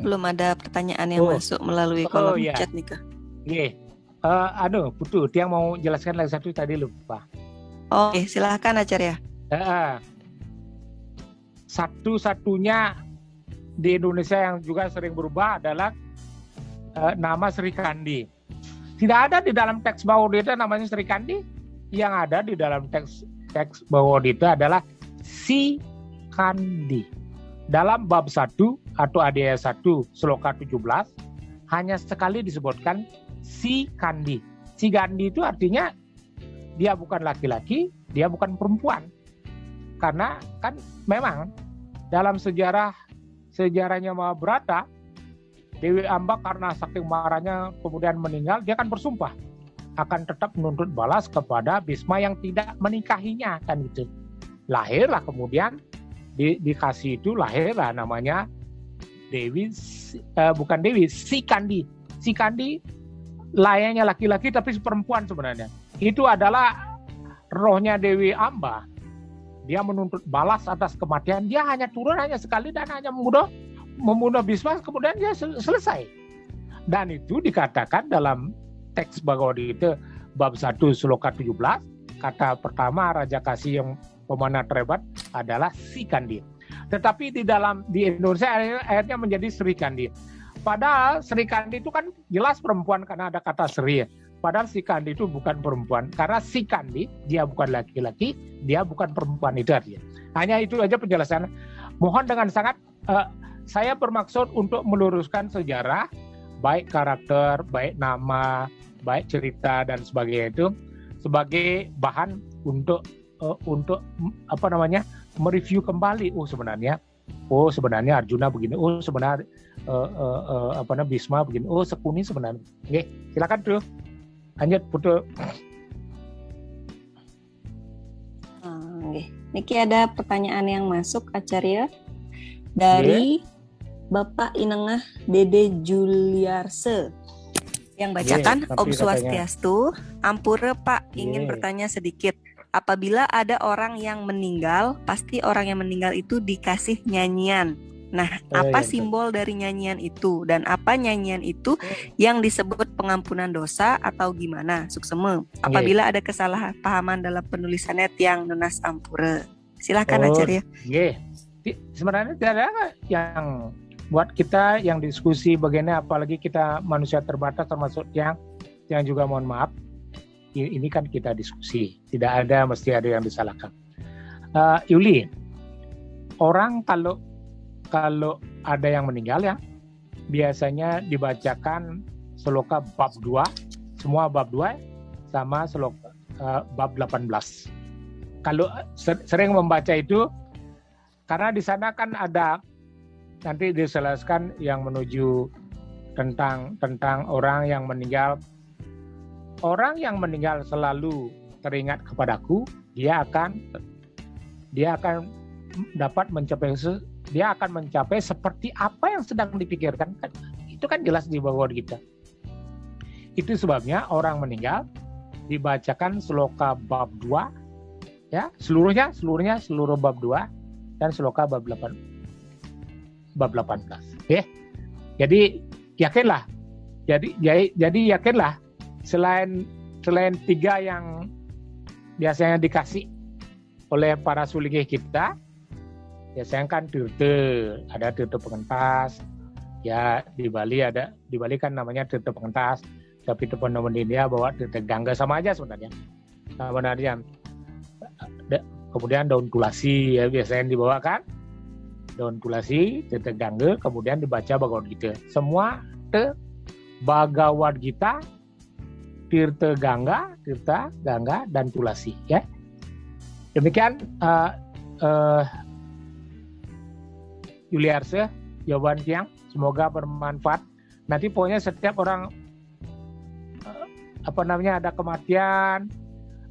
Belum ada pertanyaan yang masuk melalui kolom chat nih Kak. Putu, dia mau jelaskan lagi satu tadi lupa. Silahkan Acarya. Satu-satunya di Indonesia yang juga sering berubah adalah nama Sri Kandi. Tidak ada di dalam teks Bhagavad-gita namanya Sri Kandi. Yang ada di dalam teks Bhagavad-gita adalah Si Kandi. Dalam bab 1 atau adhyaya 1 sloka 17 hanya sekali disebutkan Si Kandi. Si Kandi itu artinya dia bukan laki-laki, dia bukan perempuan. Karena kan memang dalam sejarahnya Mahabharata, Dewi Amba karena saking marahnya kemudian meninggal, dia kan bersumpah akan tetap menuntut balas kepada Bhisma yang tidak menikahinya, kan gitu. Lahirlah kemudian dikasih itu lahirlah namanya Si Kandi. Si Kandi layaknya laki-laki tapi perempuan sebenarnya. Itu adalah rohnya Dewi Amba. Dia menuntut balas atas kematian. Dia hanya turun hanya sekali dan hanya membunuh Bhisma, kemudian dia selesai. Dan itu dikatakan dalam teks Bhagavad-gita bab 1 sloka 17, kata pertama Raja Kasih yang pemanah terhebat adalah Si Kandi. Tetapi di Indonesia akhirnya menjadi Sri Kandi. Padahal Sri Kandi itu kan jelas perempuan karena ada kata Sri. Padahal Si Kandi itu bukan perempuan. Karena Si Kandi dia bukan laki-laki, dia bukan perempuan, itu artinya. Hanya itu aja penjelasan. Mohon dengan sangat saya bermaksud untuk meluruskan sejarah, baik karakter, baik nama, baik cerita dan sebagainya itu sebagai bahan untuk mereview kembali. Sebenarnya Arjuna begini. Sebenarnya Bhisma begini. Sekuni sebenarnya. Silakan tuh. Lanjut Putu. Niki ada pertanyaan yang masuk Acarya dari Bapak Inengah Dede Juliarse. Yang bacakan Om Swastiastu, Ampura Pak, ingin bertanya sedikit. Apabila ada orang yang meninggal, pasti orang yang meninggal itu dikasih nyanyian. Nah, apa simbol dari nyanyian itu? Dan apa nyanyian itu yang disebut pengampunan dosa atau gimana? Suksema. Apabila ada kesalahpahaman dalam penulisannya Tiang Nunas Ampura. Silakan Acarya. Sebenarnya tidak ada yang buat kita yang diskusi bagaimana, apalagi kita manusia terbatas termasuk yang juga mohon maaf, ini kan kita diskusi, tidak ada mesti ada yang disalahkan. Yuli, orang kalau ada yang meninggal ya biasanya dibacakan sloka bab 2, semua bab 2 sama sloka bab 18. Kalau sering membaca itu Karena di sana kan ada nanti dijelaskan yang menuju tentang orang yang meninggal. Orang yang meninggal selalu teringat kepadaku, dia akan dapat mencapai seperti apa yang sedang dipikirkan. Itu kan jelas di Bhagavad Gita. Itu sebabnya orang meninggal dibacakan sloka bab 2, ya, seluruh bab 2 dan sloka bab 18. Ya. Jadi yakinlah. Jadi yakinlah selain 3 yang biasanya dikasih oleh para suligih kita, biasanya kan tirta, ada tirta pengentas. Ya di Bali kan namanya tirta pengentas, tapi teman-teman di India bawa tirta gangga, sama aja sebenarnya. Kemudian daun tulasi ya biasanya dibawa kan. Daun tulasi, tirta gangga, kemudian dibaca Bhagavad Gita. Semua Bhagavad Gita, tirta gangga, dan tulasi ya. Demikian Yuliarse, jawaban Tiang, semoga bermanfaat. Nanti pokoknya setiap orang ada kematian,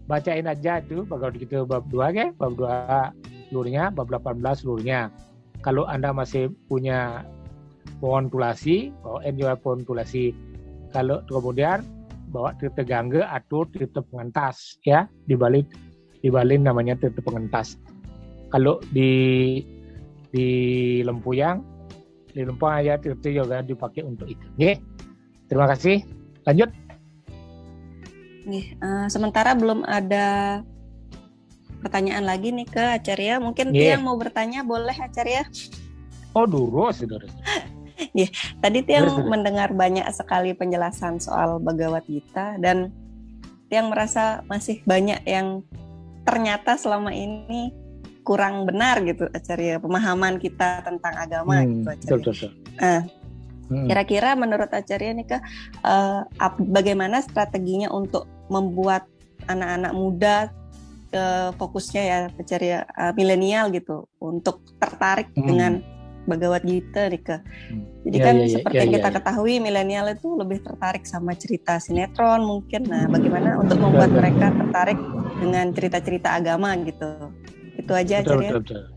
bacain aja itu Bhagavad Gita bab 2 ya, bab 2 seluruhnya, bab 18 seluruhnya. Kalau Anda masih punya pohon tulasi, bawain juga pohon tulasi. Kalau kemudian bawa tirta gangga atau tirta pengentas ya, di Bali namanya tirta pengentas. Kalau di Lempuyang aja tirta juga dipakai untuk itu. Oke. Terima kasih. Lanjut. Sementara belum ada pertanyaan lagi nih ke Acarya. Mungkin Tiang mau bertanya, boleh Acarya? Oh, durus. Tadi Tiang mendengar banyak sekali penjelasan soal Bhagavad Gita, dan Tiang merasa masih banyak yang ternyata selama ini kurang benar gitu Acarya, pemahaman kita tentang agama gitu Acarya. Betul. Kira-kira menurut Acarya nih bagaimana strateginya untuk membuat anak-anak muda fokusnya ya Acarya, milenial gitu, untuk tertarik dengan Bhagavad Gita nih Kak. Jadi seperti yang kita ketahui, milenial itu lebih tertarik sama cerita sinetron mungkin. Nah, bagaimana untuk membuat mereka tertarik dengan cerita-cerita agama gitu. Itu aja Acarya. Betul.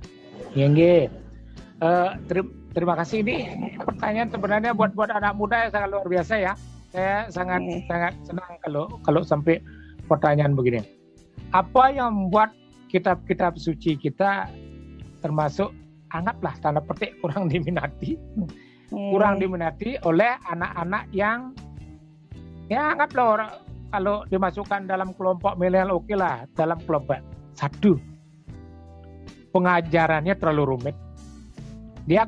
Terima kasih. Ini pertanyaan sebenarnya buat anak muda yang sangat luar biasa ya. Saya sangat senang kalau sampai pertanyaan begini. Apa yang membuat kitab-kitab suci kita termasuk anggaplah tanda petik kurang diminati oleh anak-anak yang ya anggaplah orang kalau dimasukkan dalam kelompok milenial oke lah, dalam kelompok satu pengajarannya terlalu rumit, dia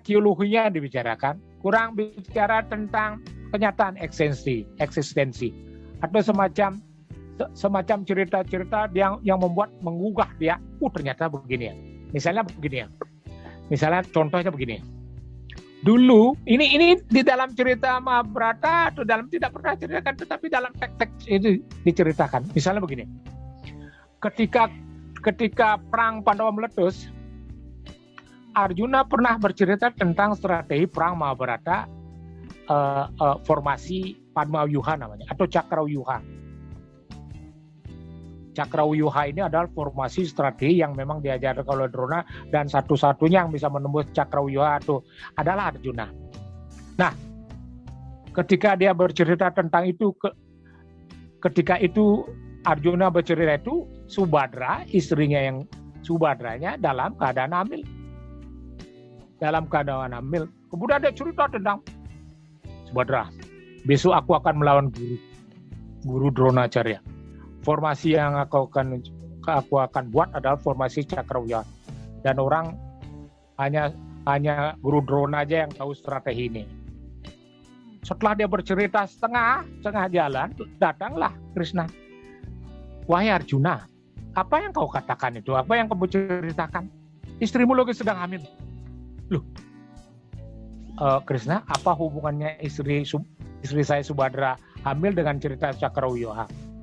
teologinya dibicarakan, kurang bicara tentang kenyataan eksistensi atau semacam cerita-cerita yang membuat menggugah dia. Ternyata begini ya. Misalnya contohnya begini. Dulu ini di dalam cerita Mahabharata atau dalam tidak pernah ceritakan, tetapi dalam teks itu diceritakan. Misalnya begini. Ketika perang Pandawa meletus, Arjuna pernah bercerita tentang strategi perang Mahabharata, formasi Padmavyuha namanya atau Cakravyuha. Cakravyuha ini adalah formasi strategi yang memang diajarkan oleh Drona, dan satu-satunya yang bisa menembus Cakravyuha itu adalah Arjuna. Nah, ketika dia bercerita tentang itu, ketika itu Arjuna bercerita itu, Subhadra, Subhadranya dalam keadaan hamil. Kemudian dia cerita tentang Subhadra, besok aku akan melawan guru Dronacarya. Formasi yang aku akan buat adalah formasi Cakravyuha, dan orang hanya guru Drona aja yang tahu strategi ini. Setelah dia bercerita setengah jalan, datanglah Krishna. Wahai Arjuna, apa yang kau katakan itu? Apa yang kamu ceritakan? Istrimu lagi sedang hamil. Loh, Krishna, apa hubungannya istri saya Subhadra hamil dengan cerita Cakravyuha?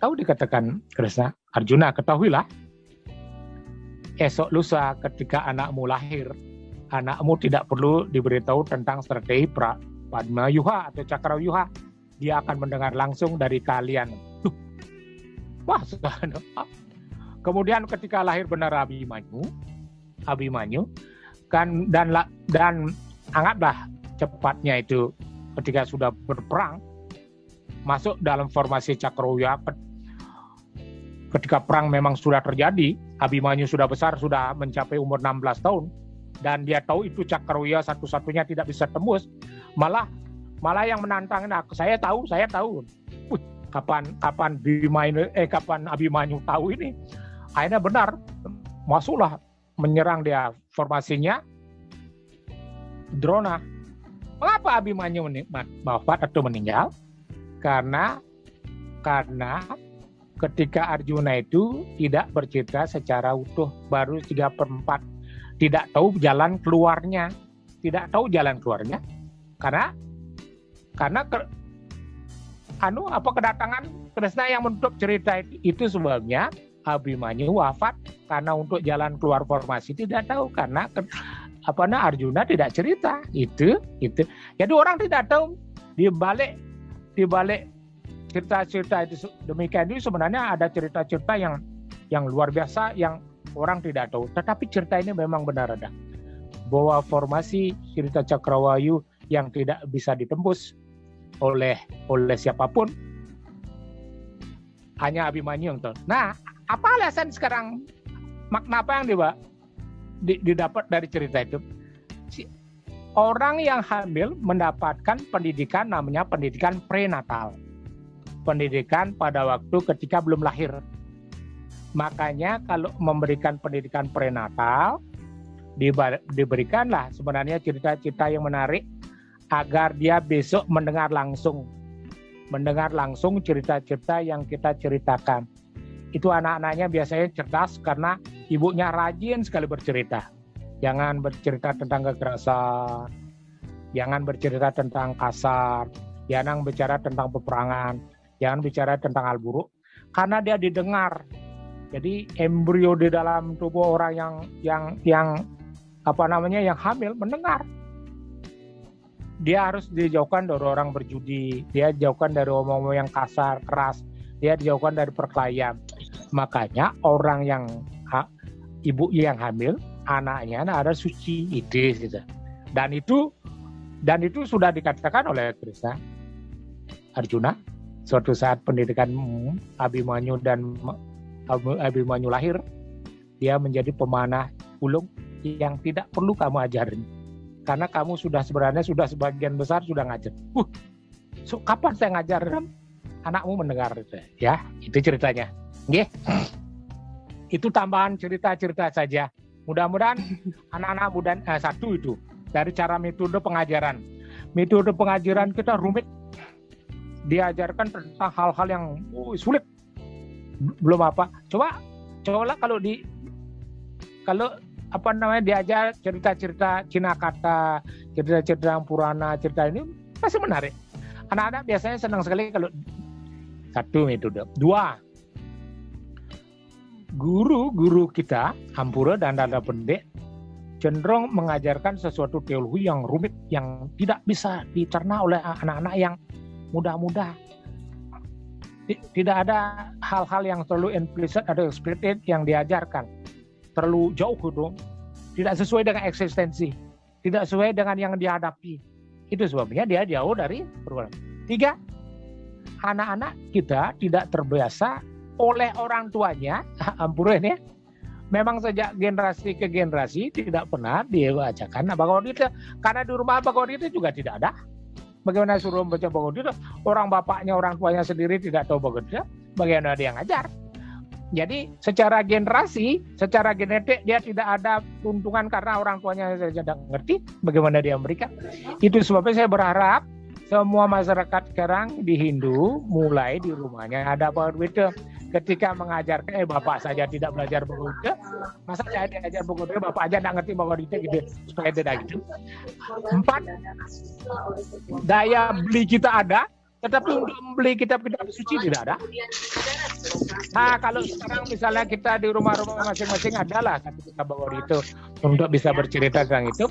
Tahu dikatakan Krishna, Arjuna, ketahuilah esok lusa ketika anakmu lahir, anakmu tidak perlu diberitahu tentang strategi Padma Yuha atau Cakrawuha. Dia akan mendengar langsung dari kalian. Wah, kemudian ketika lahir benar Abimanyu kan dan anggaplah cepatnya itu ketika sudah berperang masuk dalam formasi Cakrawuha. Ketika perang memang sudah terjadi, Abimanyu sudah besar, sudah mencapai umur 16 tahun, dan dia tahu itu Cakrawuha satu-satunya tidak bisa tembus. Malah yang menantang, saya tahu. Kapan Abimanyu tahu ini? Akhirnya benar, masuklah menyerang dia formasinya Drona. Mengapa Abimanyu wafat atau meninggal? Karena ketika Arjuna itu tidak bercerita secara utuh, baru 3/4, tidak tahu jalan keluarnya, karena kedatangan Kresna yang menutup cerita itu sebabnya Abimanyu wafat karena untuk jalan keluar formasi tidak tahu, karena Arjuna tidak cerita itu. Jadi orang tidak tahu di balik cerita-cerita itu demikian itu sebenarnya ada cerita-cerita yang luar biasa yang orang tidak tahu. Tetapi cerita ini memang benar ada. Bahwa formasi cerita Cakrawuha yang tidak bisa ditembus oleh siapapun hanya Abimanyu yang tahu. Nah, apa alasan sekarang, makna apa yang didapat dari cerita itu? Orang yang hamil mendapatkan pendidikan namanya pendidikan prenatal. Pendidikan pada waktu ketika belum lahir. Makanya kalau memberikan pendidikan prenatal, diberikanlah sebenarnya cerita-cerita yang menarik agar dia besok mendengar langsung cerita-cerita yang kita ceritakan. Itu anak-anaknya biasanya cerdas karena ibunya rajin sekali bercerita. Jangan bercerita tentang kekerasan, jangan bercerita tentang kasar, jangan bicara tentang peperangan, jangan bicara tentang hal buruk, karena dia didengar. Jadi embrio di dalam tubuh orang yang hamil mendengar. Dia harus dijauhkan dari orang berjudi, dia dijauhkan dari omong-omong yang kasar, keras, dia dijauhkan dari perkelahian. Makanya orang yang ibu yang hamil, anaknya ada suci itu gitu. Dan itu sudah dikatakan oleh Krishna Arjuna. Suatu saat pendidikan Abimanyu lahir, dia menjadi pemanah ulung yang tidak perlu kamu ajarin, karena kamu sudah sebagian besar sudah ngajar. So, kapan saya ngajar? Anakmu mendengar, ya itu ceritanya. Itu tambahan cerita saja. Mudah-mudahan anak-anak muda satu itu dari cara metode pengajaran. Metode pengajaran kita rumit. Diajarkan tentang hal-hal yang sulit. Belum apa. Coba kalau diajar cerita-cerita Cina kata, cerita-cerita Purana, cerita ini pasti menarik. Anak-anak biasanya senang sekali kalau satu metode. 2, guru-guru kita, Hampura dan Dada Pendek, cenderung mengajarkan sesuatu teologi yang rumit, yang tidak bisa dicerna oleh anak-anak yang muda-muda. Tidak ada hal-hal yang terlalu implicit atau explicit yang diajarkan. Terlalu jauh gitu. Tidak sesuai dengan eksistensi. Tidak sesuai dengan yang dihadapi. Itu sebabnya dia jauh dari pergaulan. 3, anak-anak kita tidak terbiasa oleh orang tuanya, Ampura ini, memang sejak generasi ke generasi tidak pernah dibacakan Bhagavad Gita. Karena di rumah Bhagavad Gita juga tidak ada. Bagaimana suruh membaca Bhagavad Gita? Orang bapaknya, orang tuanya sendiri tidak tahu Bhagavad Gita. Bagaimana dia ngajar? Jadi secara generasi, secara genetik dia tidak ada keuntungan karena orang tuanya tidak ngerti bagaimana dia memberikan. Itu sebabnya saya berharap semua masyarakat sekarang di Hindu mulai di rumahnya ada Bhagavad Gita. Ketika mengajarkan, bapak saja tidak belajar Bhagavad Gita, masa saya diajar Bhagavad Gita, bapak aja tidak ngerti Bhagavad Gita gitu, supaya tidak gitu. 4, daya beli kita ada, Tetapi untuk membeli kitab-kitab suci tidak ada. Nah, kalau sekarang misalnya kita di rumah-rumah masing-masing adalah satu kitab Bhagavad Gita untuk bisa bercerita tentang itu.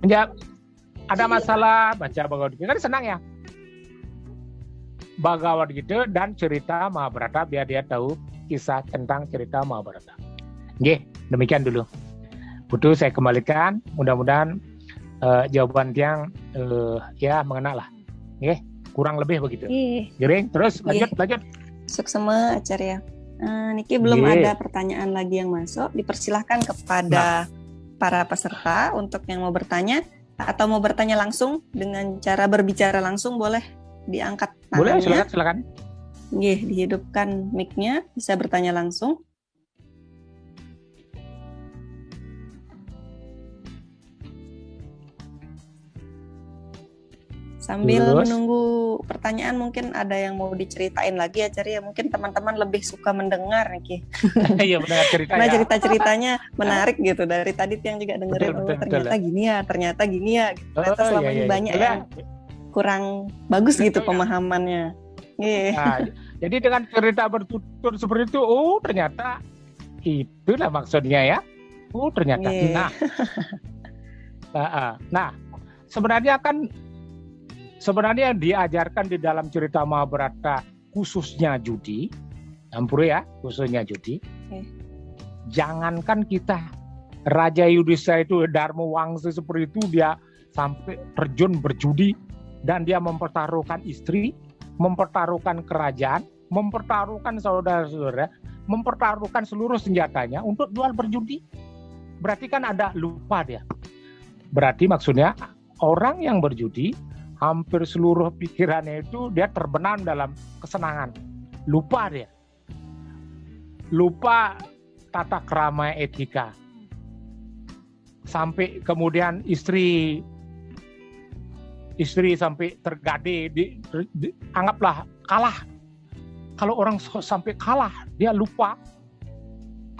Ya, ada masalah baca Bhagavad Gita kan senang ya. Bhagavad Gita dan cerita Mahabharata biar dia tahu kisah tentang cerita Mahabharata. Oke, demikian dulu. Putu saya kembalikan. Mudah-mudahan jawaban yang ya mengena lah. Oke, kurang lebih begitu. Giring, terus lanjut. Suksema Acarya. Niki belum ada pertanyaan lagi yang masuk. Dipersilahkan kepada para peserta untuk yang mau bertanya atau mau bertanya langsung dengan cara berbicara langsung boleh diangkat tangannya. Boleh, silakan. Dihidupkan mic-nya, bisa bertanya langsung. Sambil menunggu pertanyaan, mungkin ada yang mau diceritain lagi Acarya. Mungkin teman-teman lebih suka mendengar nih. Iya, mendengar ceritanya. Nah, cerita-ceritanya menarik gitu. Dari tadi yang juga dengerin, ternyata gini ya. Ternyata selama ini banyak yang kurang bagus gitu pemahamannya. Nah, jadi dengan cerita bertutur seperti itu, ternyata itulah maksudnya ya. Ternyata. Nah, sebenarnya yang diajarkan di dalam cerita Mahabharata khususnya judi, khususnya judi. Jangankan kita, Raja Yudhishthira itu Dharma Wangsa seperti itu, dia sampai terjun berjudi dan dia mempertaruhkan istri, mempertaruhkan kerajaan, mempertaruhkan saudara-saudara, mempertaruhkan seluruh senjatanya untuk jual berjudi. Berarti kan ada lupa dia. Berarti maksudnya orang yang berjudi hampir seluruh pikirannya itu dia terbenam dalam kesenangan. Lupa dia. Lupa tata krama etika. Sampai kemudian istri sampai tergade, anggaplah kalah. Kalau orang sampai kalah, dia lupa.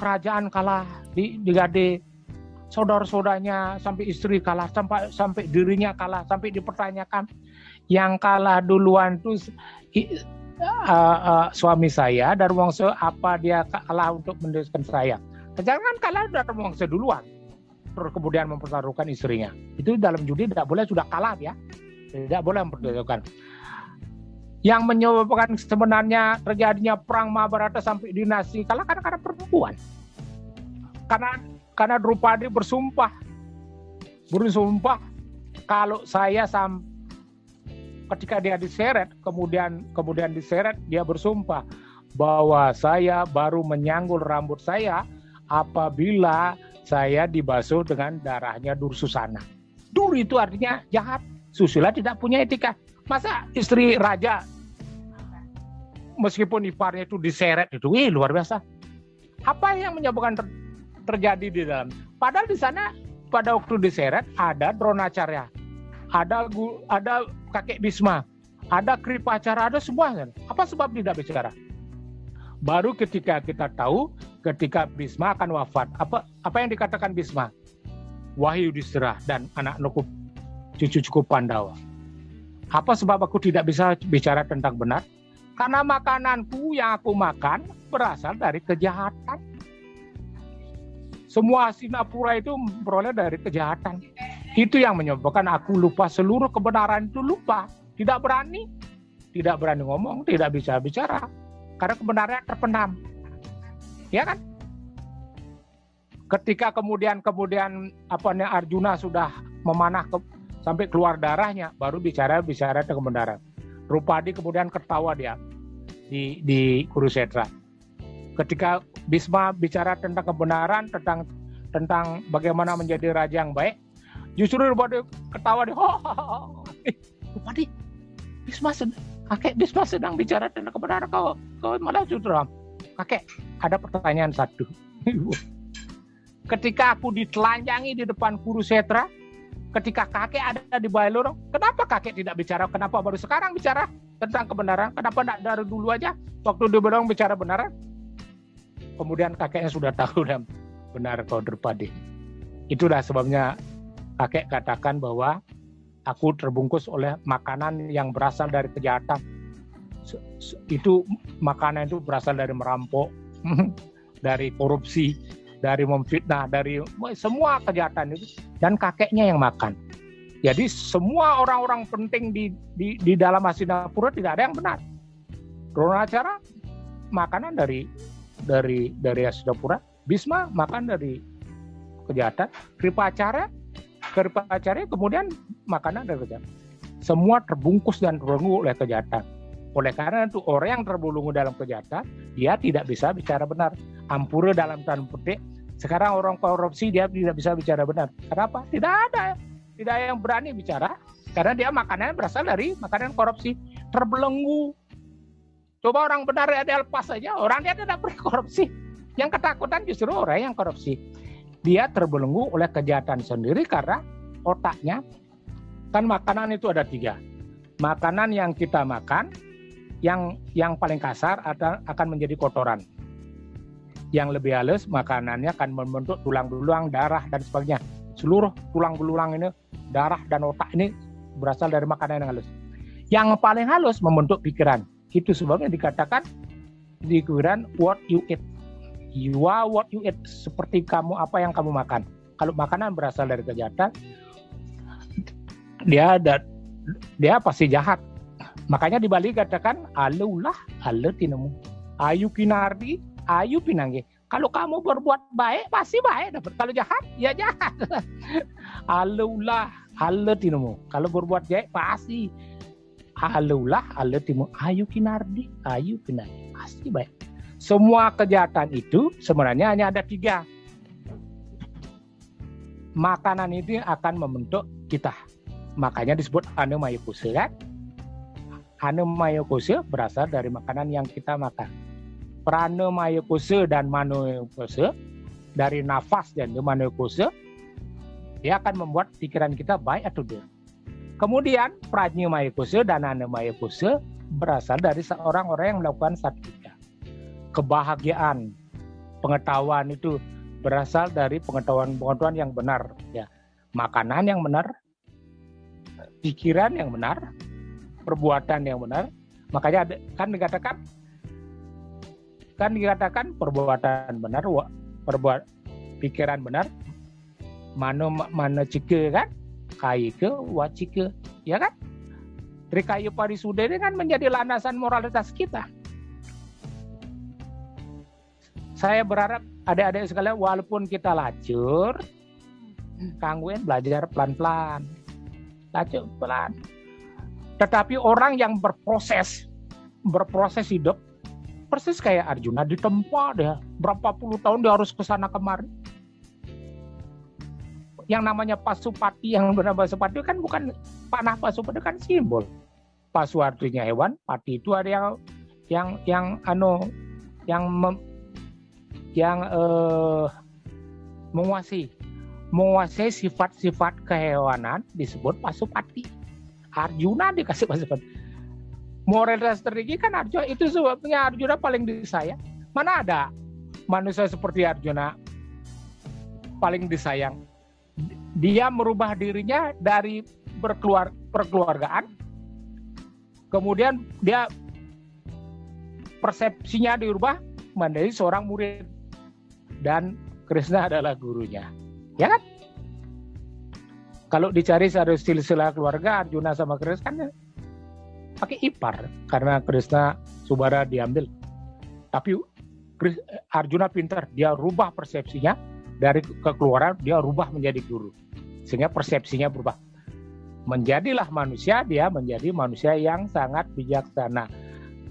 Kerajaan kalah, digade. Saudara-saudaranya sampai istri kalah, sampai dirinya kalah, sampai dipertanyakan yang kalah duluan itu suami saya, Dharmawangsa, apa dia kalah untuk mendirikan saya? Jangan kalah Dharmawangsa duluan, terus kemudian mempertaruhkan istrinya. Itu dalam judi tidak boleh, sudah kalah ya, tidak boleh mempertaruhkan. Yang menyebabkan sebenarnya terjadinya perang Mahabharata sampai dinasti kalah karena perempuan. Karena Drupadi bersumpah kalau saya ketika dia diseret, kemudian diseret, dia bersumpah bahwa saya baru menyanggul rambut saya apabila saya dibasuh dengan darahnya Dursusana. Dur itu artinya jahat. Susila tidak punya etika. Masa istri raja meskipun iparnya itu diseret itu, luar biasa. Apa yang menyebabkan terjadi di dalam? Padahal di sana pada waktu diseret ada Dronacharya, ada kakek Bisma, ada Kripacara, ada semua kan. Apa sebab tidak bicara? Baru ketika kita tahu ketika Bisma akan wafat, apa yang dikatakan Bisma? Wahai Yudhishthira dan anak-anakku, cucu-cucu Pandawa. Apa sebab aku tidak bisa bicara tentang benar? Karena makananku yang aku makan berasal dari kejahatan. Semua Hastinapura itu beroleh dari kejahatan. Itu yang menyebabkan aku lupa seluruh kebenaran itu, lupa. Tidak berani ngomong, tidak bisa bicara. Karena kebenarannya terpendam. Ya kan? Ketika kemudian Arjuna sudah memanah sampai keluar darahnya, baru bicara tentang kebenaran. Drupadi kemudian ketawa dia di Kurukshetra. Ketika Bisma bicara tentang kebenaran, tentang bagaimana menjadi raja yang baik, justru Drupadi ketawa dia. Drupadi, kakek Bisma sedang bicara tentang kebenaran, kau malah justru. Kakek, ada pertanyaan satu. Ketika aku ditelanjangi di depan Kurukshetra, ketika kakek ada di Bailur, kenapa kakek tidak bicara? Kenapa baru sekarang bicara tentang kebenaran? Kenapa tidak dari dulu aja waktu di Bedong bicara benaran? Kemudian kakeknya sudah tahu dan benar kau Drupadi. Itulah sebabnya kakek katakan bahwa aku terbungkus oleh makanan yang berasal dari kejahatan. Itu makanan itu berasal dari merampok, dari korupsi, dari memfitnah, dari semua kejahatan itu, dan kakeknya yang makan. Jadi semua orang-orang penting di dalam Hastinapura tidak ada yang benar. Dronacara makanan dari Hastinapura, Bhisma makan dari kejahatan, Kripacarya kemudian makanan dari kejahatan. Semua terbungkus dan terbelenggu oleh kejahatan. Oleh karena itu orang yang terbelenggu dalam kejahatan, dia tidak bisa bicara benar. Ampura dalam tanda petik, sekarang orang korupsi dia tidak bisa bicara benar. Kenapa? Tidak ada yang berani bicara, karena dia makanannya berasal dari makanan korupsi, terbelenggu. Coba orang benar dia lepas saja, orang dia tidak berkorupsi. Yang ketakutan justru orang yang korupsi. Dia terbelenggu oleh kejahatan sendiri karena otaknya, kan makanan itu ada 3. Makanan yang kita makan, yang paling kasar akan menjadi kotoran. Yang lebih halus makanannya akan membentuk tulang belulang, darah dan sebagainya. Seluruh tulang belulang ini, darah dan otak ini berasal dari makanan yang halus. Yang paling halus membentuk pikiran. Itu sebabnya dikatakan di Quran what you eat. You are what you eat. Seperti kamu apa yang kamu makan. Kalau makanan berasal dari kejahatan, dia pasti jahat. Makanya di Bali katakan alaulah tinamu. Ayu kinardi, ayu pinangge. Kalau kamu berbuat baik, pasti baik dapat. Kalau jahat, ya jahat. Alaulah tinamu. Kalau berbuat baik, pasti. Alaulah tinamu. Ayu kinardi, ayu pinangge. Pasti baik. Semua kejahatan itu sebenarnya hanya ada 3. Makanan ini akan membentuk kita. Makanya disebut anumayakose kan? Anumayakose berasal dari makanan yang kita makan. Pranamayakose dan manoyakose, dari nafas dan manoyakose, dia akan membuat pikiran kita baik atau tidak. Kemudian prajnamayakose dan anumayakose berasal dari seorang orang yang melakukan satvika. Kebahagiaan, pengetahuan itu berasal dari pengetahuan yang benar, ya. Makanan yang benar, pikiran yang benar, perbuatan yang benar. Makanya kan dikatakan perbuatan benar, pikiran benar, mana cike kan, kaike wacike, ya kan? Trikayu parisuda ini kan menjadi landasan moralitas kita. Saya berharap adik-adik sekalian, walaupun kita lacur, kangguin belajar pelan-pelan. Lacur pelan. Tetapi orang yang berproses hidup, persis kayak Arjuna, ditempa dia. Berapa puluh tahun dia harus kesana kemari. Yang namanya Pasupati, yang bernama Pasupati kan bukan panah Pasupati, kan simbol. Pasu artinya hewan, pati itu ada yang menguasai sifat-sifat kehewanan disebut Pasupati. Arjuna dikasih Pasupati. Moralitas tertinggi kan Arjuna, itu sebabnya Arjuna paling disayang. Mana ada manusia seperti Arjuna paling disayang? Dia merubah dirinya dari perkeluargaan, kemudian dia persepsinya dirubah menjadi seorang murid. Dan Krishna adalah gurunya, ya kan? Kalau dicari silsilah keluarga Arjuna sama Krishna kan pakai ipar, karena Krishna Subara diambil. Tapi Arjuna pintar, dia rubah persepsinya dari kekeluargaan, dia rubah menjadi guru, sehingga persepsinya berubah. Menjadilah manusia, dia menjadi manusia yang sangat bijaksana.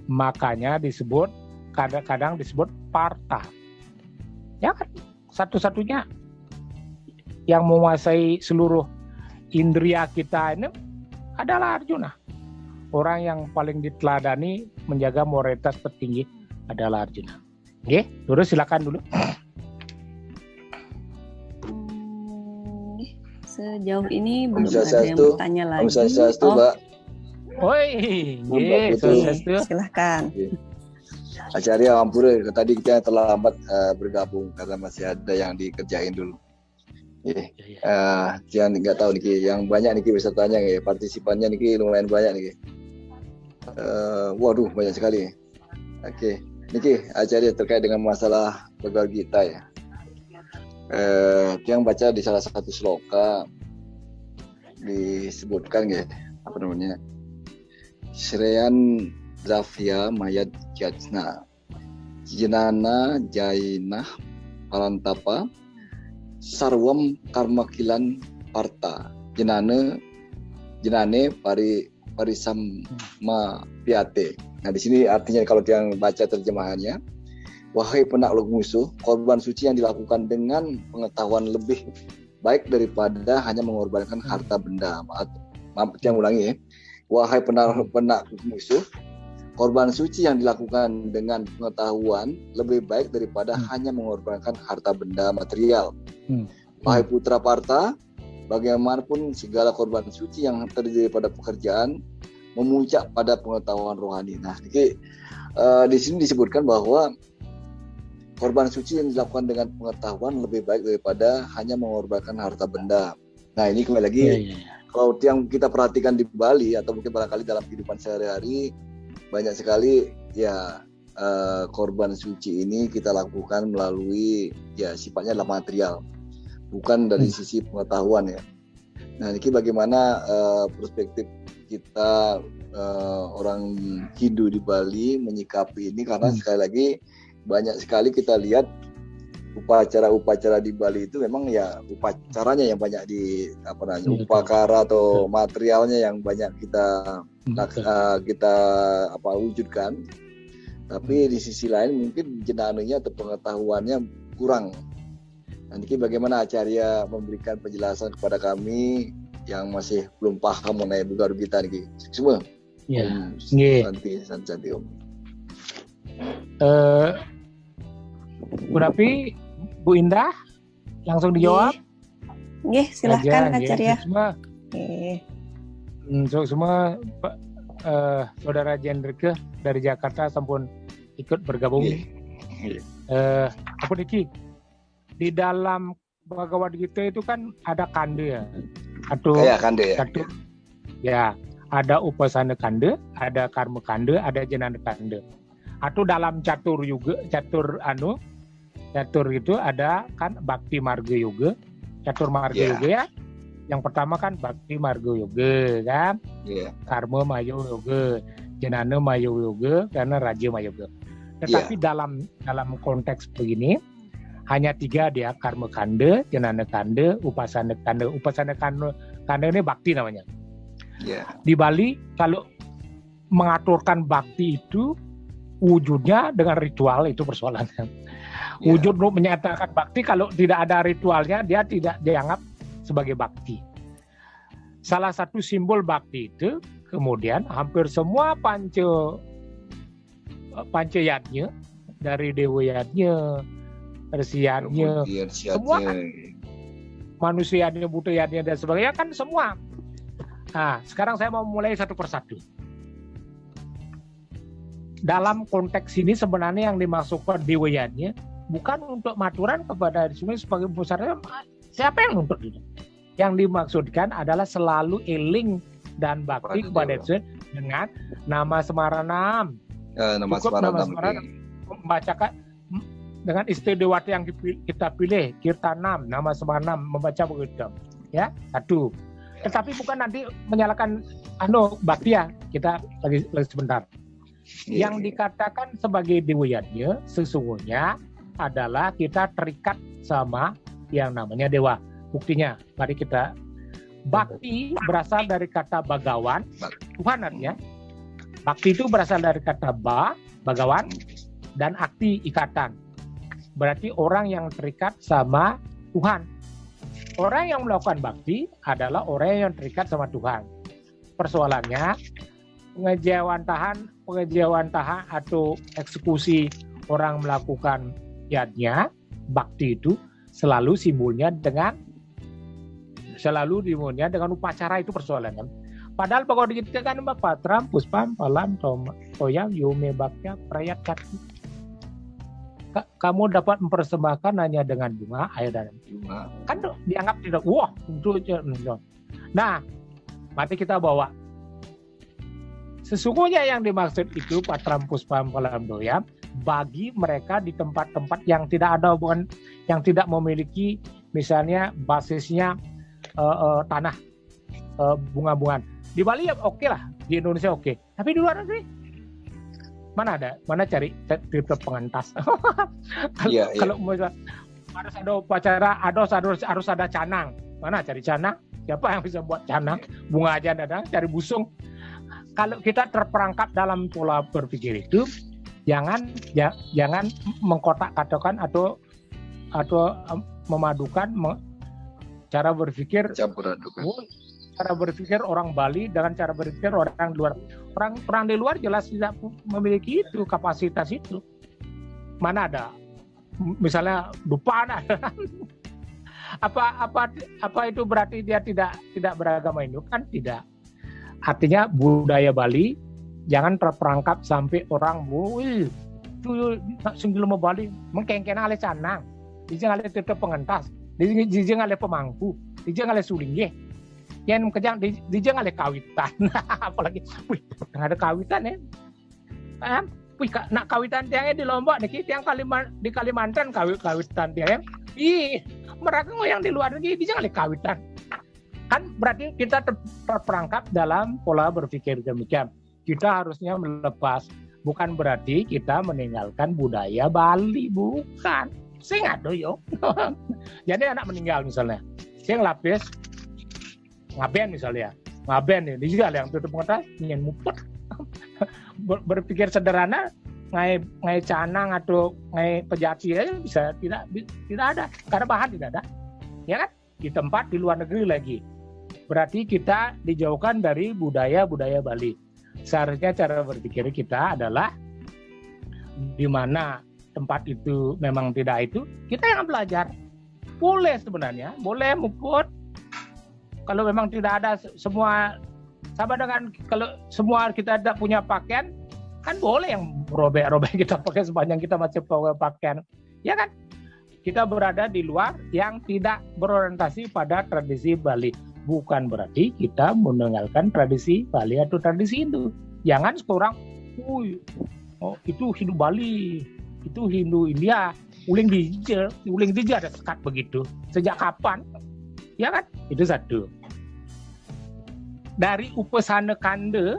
Makanya disebut, kadang-kadang disebut Partha. Ya kan, satu-satunya yang menguasai seluruh indria kita ini adalah Arjuna. Orang yang paling diteladani menjaga moralitas tertinggi adalah Arjuna. Oke, terus silakan dulu. Sejauh ini belum ada yang bertanya lagi. Om Swastiastu, Mbak. Woi, silahkan. Acarya Ampura, tadi kita terlambat bergabung karena masih ada yang dikerjain dulu. Jangan nggak tahu nih, yang banyak nih pesertanya nih, partisipannya nih lumayan banyak nih. Waduh, banyak sekali. Oke, Niki, acara terkait dengan masalah Bhagavad Gita ya. Yang baca di salah satu sloka disebutkan ya, apa namanya? Shreyan Zafya Mayat Jajna Jinana Jainah Parantapa Sarwam Karmakilan Parta Jenane Parisama Piate. Nah, di sini artinya kalau yang baca terjemahannya, wahai penakluk musuh, korban suci yang dilakukan dengan pengetahuan lebih baik daripada hanya mengorbankan harta benda. Maaf, yang ulangi ya. Wahai penakluk musuh, korban suci yang dilakukan dengan pengetahuan lebih baik daripada hanya mengorbankan harta benda material. Wahai putra Parta, bagaimanapun segala korban suci yang terdiri pada pekerjaan memuncak pada pengetahuan rohani. Nah, jadi di sini disebutkan bahwa korban suci yang dilakukan dengan pengetahuan lebih baik daripada hanya mengorbankan harta benda. Nah, ini kembali lagi kalau yang kita perhatikan di Bali atau mungkin barangkali dalam kehidupan sehari-hari, banyak sekali ya korban suci ini kita lakukan melalui ya sifatnya adalah material, bukan dari sisi pengetahuan ya. Nah, ini bagaimana perspektif kita orang Hindu di Bali menyikapi ini, karena sekali lagi banyak sekali kita lihat upacara-upacara di Bali itu memang ya upacaranya yang banyak upakara atau materialnya yang banyak kita wujudkan, tapi di sisi lain mungkin jenananya atau pengetahuannya kurang. Nanti bagaimana Acarya memberikan penjelasan kepada kami yang masih belum paham mengenai Bhagavad Gita nih semua. Santi Om. Berarti Bu Indah langsung dijawab. Nggih, silahkan Acarya. Semua Saudara Jendrike dari Jakarta sampun ikut bergabung. Apa Niki? Di dalam Bhagavad Gita itu kan ada kande ya. Atau kande ya. Satu, ya, ada upasana kande, ada karma kande, ada jenana kande. Atau dalam catur itu ada kan Bhakti Marga Yoga, catur marga yoga ya. Yang pertama kan Bhakti Marga Yoga kan, Karma Mayo Yoga, Jenana Mayo Yoga, karena Raja Mayo Yoga. Tetapi dalam konteks begini hanya 3 dia, Karma Kanda, Jenana Kanda, Upasana Kanda. Upasana Kanda ini Bhakti namanya. Di Bali kalau mengaturkan Bhakti itu wujudnya dengan ritual, itu persoalannya. Wujud menyatakan Bhakti kalau tidak ada ritualnya dia tidak dianggap sebagai Bhakti. Salah satu simbol Bhakti itu kemudian hampir semua panca yadnya, dari Dewa Yadnya, Resiadnya, semua kan, manusianya, budayanya dan sebagainya kan semua. Nah, sekarang saya mau mulai satu persatu. Dalam konteks ini sebenarnya yang dimaksudkan Dewa Yadnya bukan untuk maturan kepada semua sebagai besarnya. Siapa yang untuk itu? Yang dimaksudkan adalah selalu eling dan bakti kepada Yesus dengan nama Semaranam. Nama Semaranam. Membacakan dengan istidewata yang kita pilih, Kirtanam, nama Semaranam, membaca begitu. Ya, satu. Tetapi bukan nanti menyalakan bakti ya. Kita lagi sebentar. Yang dikatakan sebagai Dewa Yadnya sesungguhnya adalah kita terikat sama yang namanya dewa. Buktinya, mari kita bakti berasal dari kata bagawan, Tuhan artinya. Bakti itu berasal dari kata bagawan, dan akti ikatan. Berarti orang yang terikat sama Tuhan. Orang yang melakukan bakti adalah orang yang terikat sama Tuhan. Persoalannya pengejauhan tahan atau eksekusi orang melakukan yadnya, bakti itu selalu simbolnya dengan upacara, itu persoalannya. Padahal Bhagavad Gita kan Patram Puspam Palam Toyam Yume Bhaktya Prayat Kati. kamu dapat mempersembahkan hanya dengan bunga, air dan Bunga. kan dianggap tidak. Wah, itu. Nah, mari kita bawa. Sesungguhnya yang dimaksud itu Patram Puspam Palamdoyam bagi mereka di tempat-tempat yang tidak ada hubungan, yang tidak memiliki misalnya basisnya tanah bunga-bungaan. Di Bali ya oke lah, di Indonesia oke. Tapi di luar negeri mana ada? Mana cari tipe pengentas? Kalau harus ada upacara, harus ada canang. Mana cari canang? Siapa yang bisa buat canang? Bunga aja ada, cari busung. Kalau kita terperangkap dalam pola berpikir itu, jangan mengkotak-katakan atau memadukan cara berpikir. Campur adukan. Cara berpikir orang Bali dengan cara berpikir orang luar. Orang di luar jelas tidak memiliki itu, kapasitas itu. Mana ada? Misalnya dupa ada. Apa itu berarti dia tidak beragama Hindu? Kan tidak. Artinya budaya Bali jangan terperangkap sampai orang itu singgil mau Bali mengkengken ale canang, dijeng ale tetep pengentas, dijeng ale pemangku, dijeng ale sulingge. Yang kejang dijeng ale kawitan. Apalagi ada kawitan ya. Nak kawitan tiangnya di Lombok niki tiang di Kalimantan kawitan tiang. Mereka yang di luar negeri dijeng ale kawitan. Kan berarti kita terperangkap dalam pola berpikir demikian. Kita harusnya melepas, bukan berarti kita meninggalkan budaya Bali, bukan. Saya nggak tahu yo. Jadi anak meninggal misalnya, saya ngelapis ngaben misalnya, ngaben ini juga yang tutup mata, ingin mupet. Berpikir sederhana, ngai canang atau ngai pejati aja bisa tidak ada, karena bahan tidak ada, ya kan? Di tempat di luar negeri lagi. Berarti kita dijauhkan dari budaya Bali. Seharusnya cara berpikir kita adalah di mana tempat itu memang tidak itu, kita yang belajar. Boleh sebenarnya, boleh mukut. Kalau memang tidak ada semua, sama dengan kalau semua kita tidak punya pakaian, kan boleh yang robek-robek kita pakai sepanjang kita masih pakai pakaian. Ya kan? Kita berada di luar yang tidak berorientasi pada tradisi Bali. Bukan berarti kita meninggalkan tradisi Bali atau tradisi Hindu. Jangan seorang, itu Hindu Bali, itu Hindu India, uling dija ada sekat begitu. Sejak kapan? Ya kan? Itu satu. Dari upasana kanda,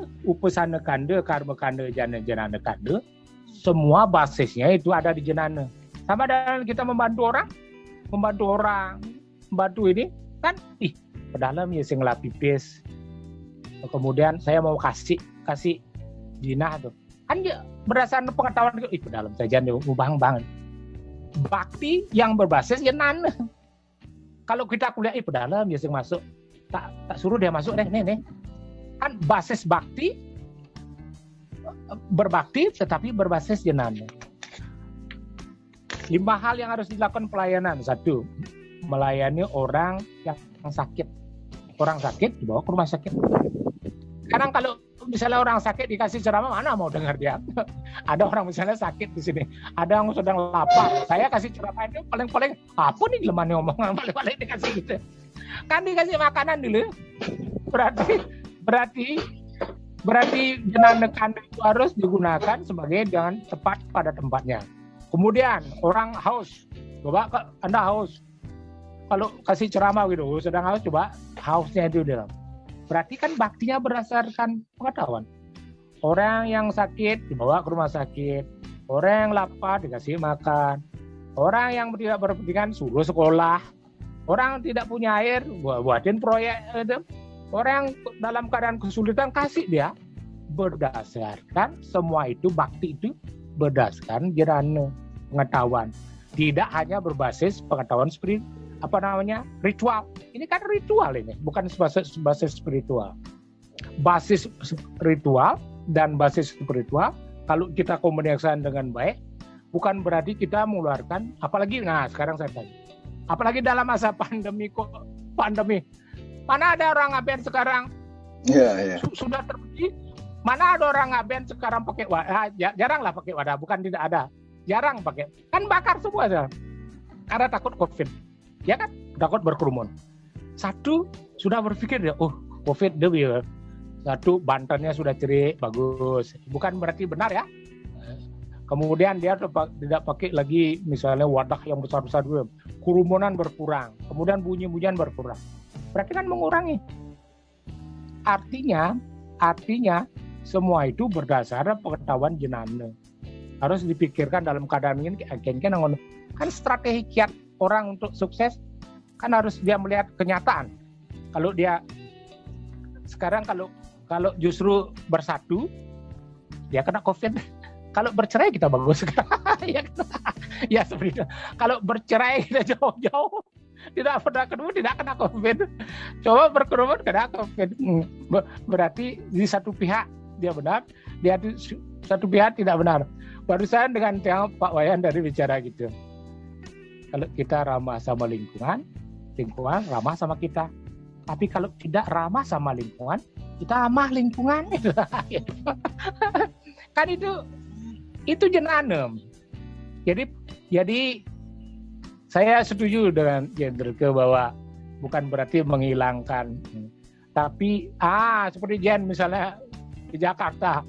karma kanda, jana kanda, semua basisnya itu ada di jenana. Sama dengan kita membantu ini kan, pedalam ya sing lapipis. Kemudian saya mau kasih jinah tuh. Kan dia berdasarkan pengetahuan pedalam saja nih ubang banget. Bakti yang berbasis jenana. Kalau kita kuliah pedalam ya sing masuk, tak suruh dia masuk deh nih. Kan basis bakti berbakti tetapi berbasis jenana. 5 hal yang harus dilakukan pelayanan. 1, melayani orang yang sakit. Orang sakit dibawa ke rumah sakit. Sekarang kalau misalnya orang sakit dikasih ceramah, mana mau dengar dia? Ada orang misalnya sakit di sini, ada yang sedang lapar. Saya kasih ceramah itu paling-paling apa nih lemahnya omongan, paling-paling dikasih gitu. Kan dikasih makanan dulu. Berarti jenana kanda itu harus digunakan sebagai dengan tepat pada tempatnya. Kemudian orang haus, coba Anda haus. Kalau kasih ceramah gitu, sedang haus, coba hausnya itu dalam. Berarti kan baktinya berdasarkan pengetahuan. Orang yang sakit dibawa ke rumah sakit, orang yang lapar dikasih makan, orang yang tidak berpendidikan suruh sekolah, orang yang tidak punya air buatin proyek, orang yang dalam keadaan kesulitan kasih dia. Berdasarkan semua itu, bakti itu berdasarkan jirana pengetahuan, tidak hanya berbasis pengetahuan ritual. Ini kan ritual ini, bukan basis spiritual. Basis ritual dan basis spiritual kalau kita komunikasikan dengan baik, bukan berarti kita mengeluarkan, apalagi sekarang saya tanya, apalagi dalam masa pandemi. Mana ada orang ngaben sekarang? Sudah terbukti. Mana ada orang ngaben sekarang pakai wadah? Jarang lah pakai wadah, bukan tidak ada. jarang pakai. Kan bakar semua aja. Karena takut COVID. Ya kan? Takut berkerumun. Satu sudah berpikir dia, COVID dia. Satu bantannya sudah cerik, bagus. Bukan berarti benar ya. Kemudian dia tidak pakai lagi misalnya wadah yang besar-besar dulu. Kerumunan berkurang. Kemudian bunyi-bunyian berkurang. Berarti kan mengurangi. Artinya semua itu berdasarkan pengetahuan jenana. Harus dipikirkan dalam keadaan ini kan strategi kiat orang untuk sukses kan harus dia melihat kenyataan. Kalau dia sekarang kalau justru bersatu dia kena COVID. Kalau bercerai kita bagus. ya seperti itu. Kalau bercerai kita jauh-jauh tidak pernah ketemu, tidak kena COVID. Coba berkerumun kena COVID. Berarti di satu pihak dia benar, di satu pihak tidak benar. Barusan dengan Pak Wayan dari bicara gitu. Kalau kita ramah sama lingkungan ramah sama kita. Tapi kalau tidak ramah sama lingkungan, kita ramah lingkungan. Kan itu jenanem. Jadi saya setuju dengan Jenderke bahwa bukan berarti menghilangkan, tapi seperti Jen misalnya di Jakarta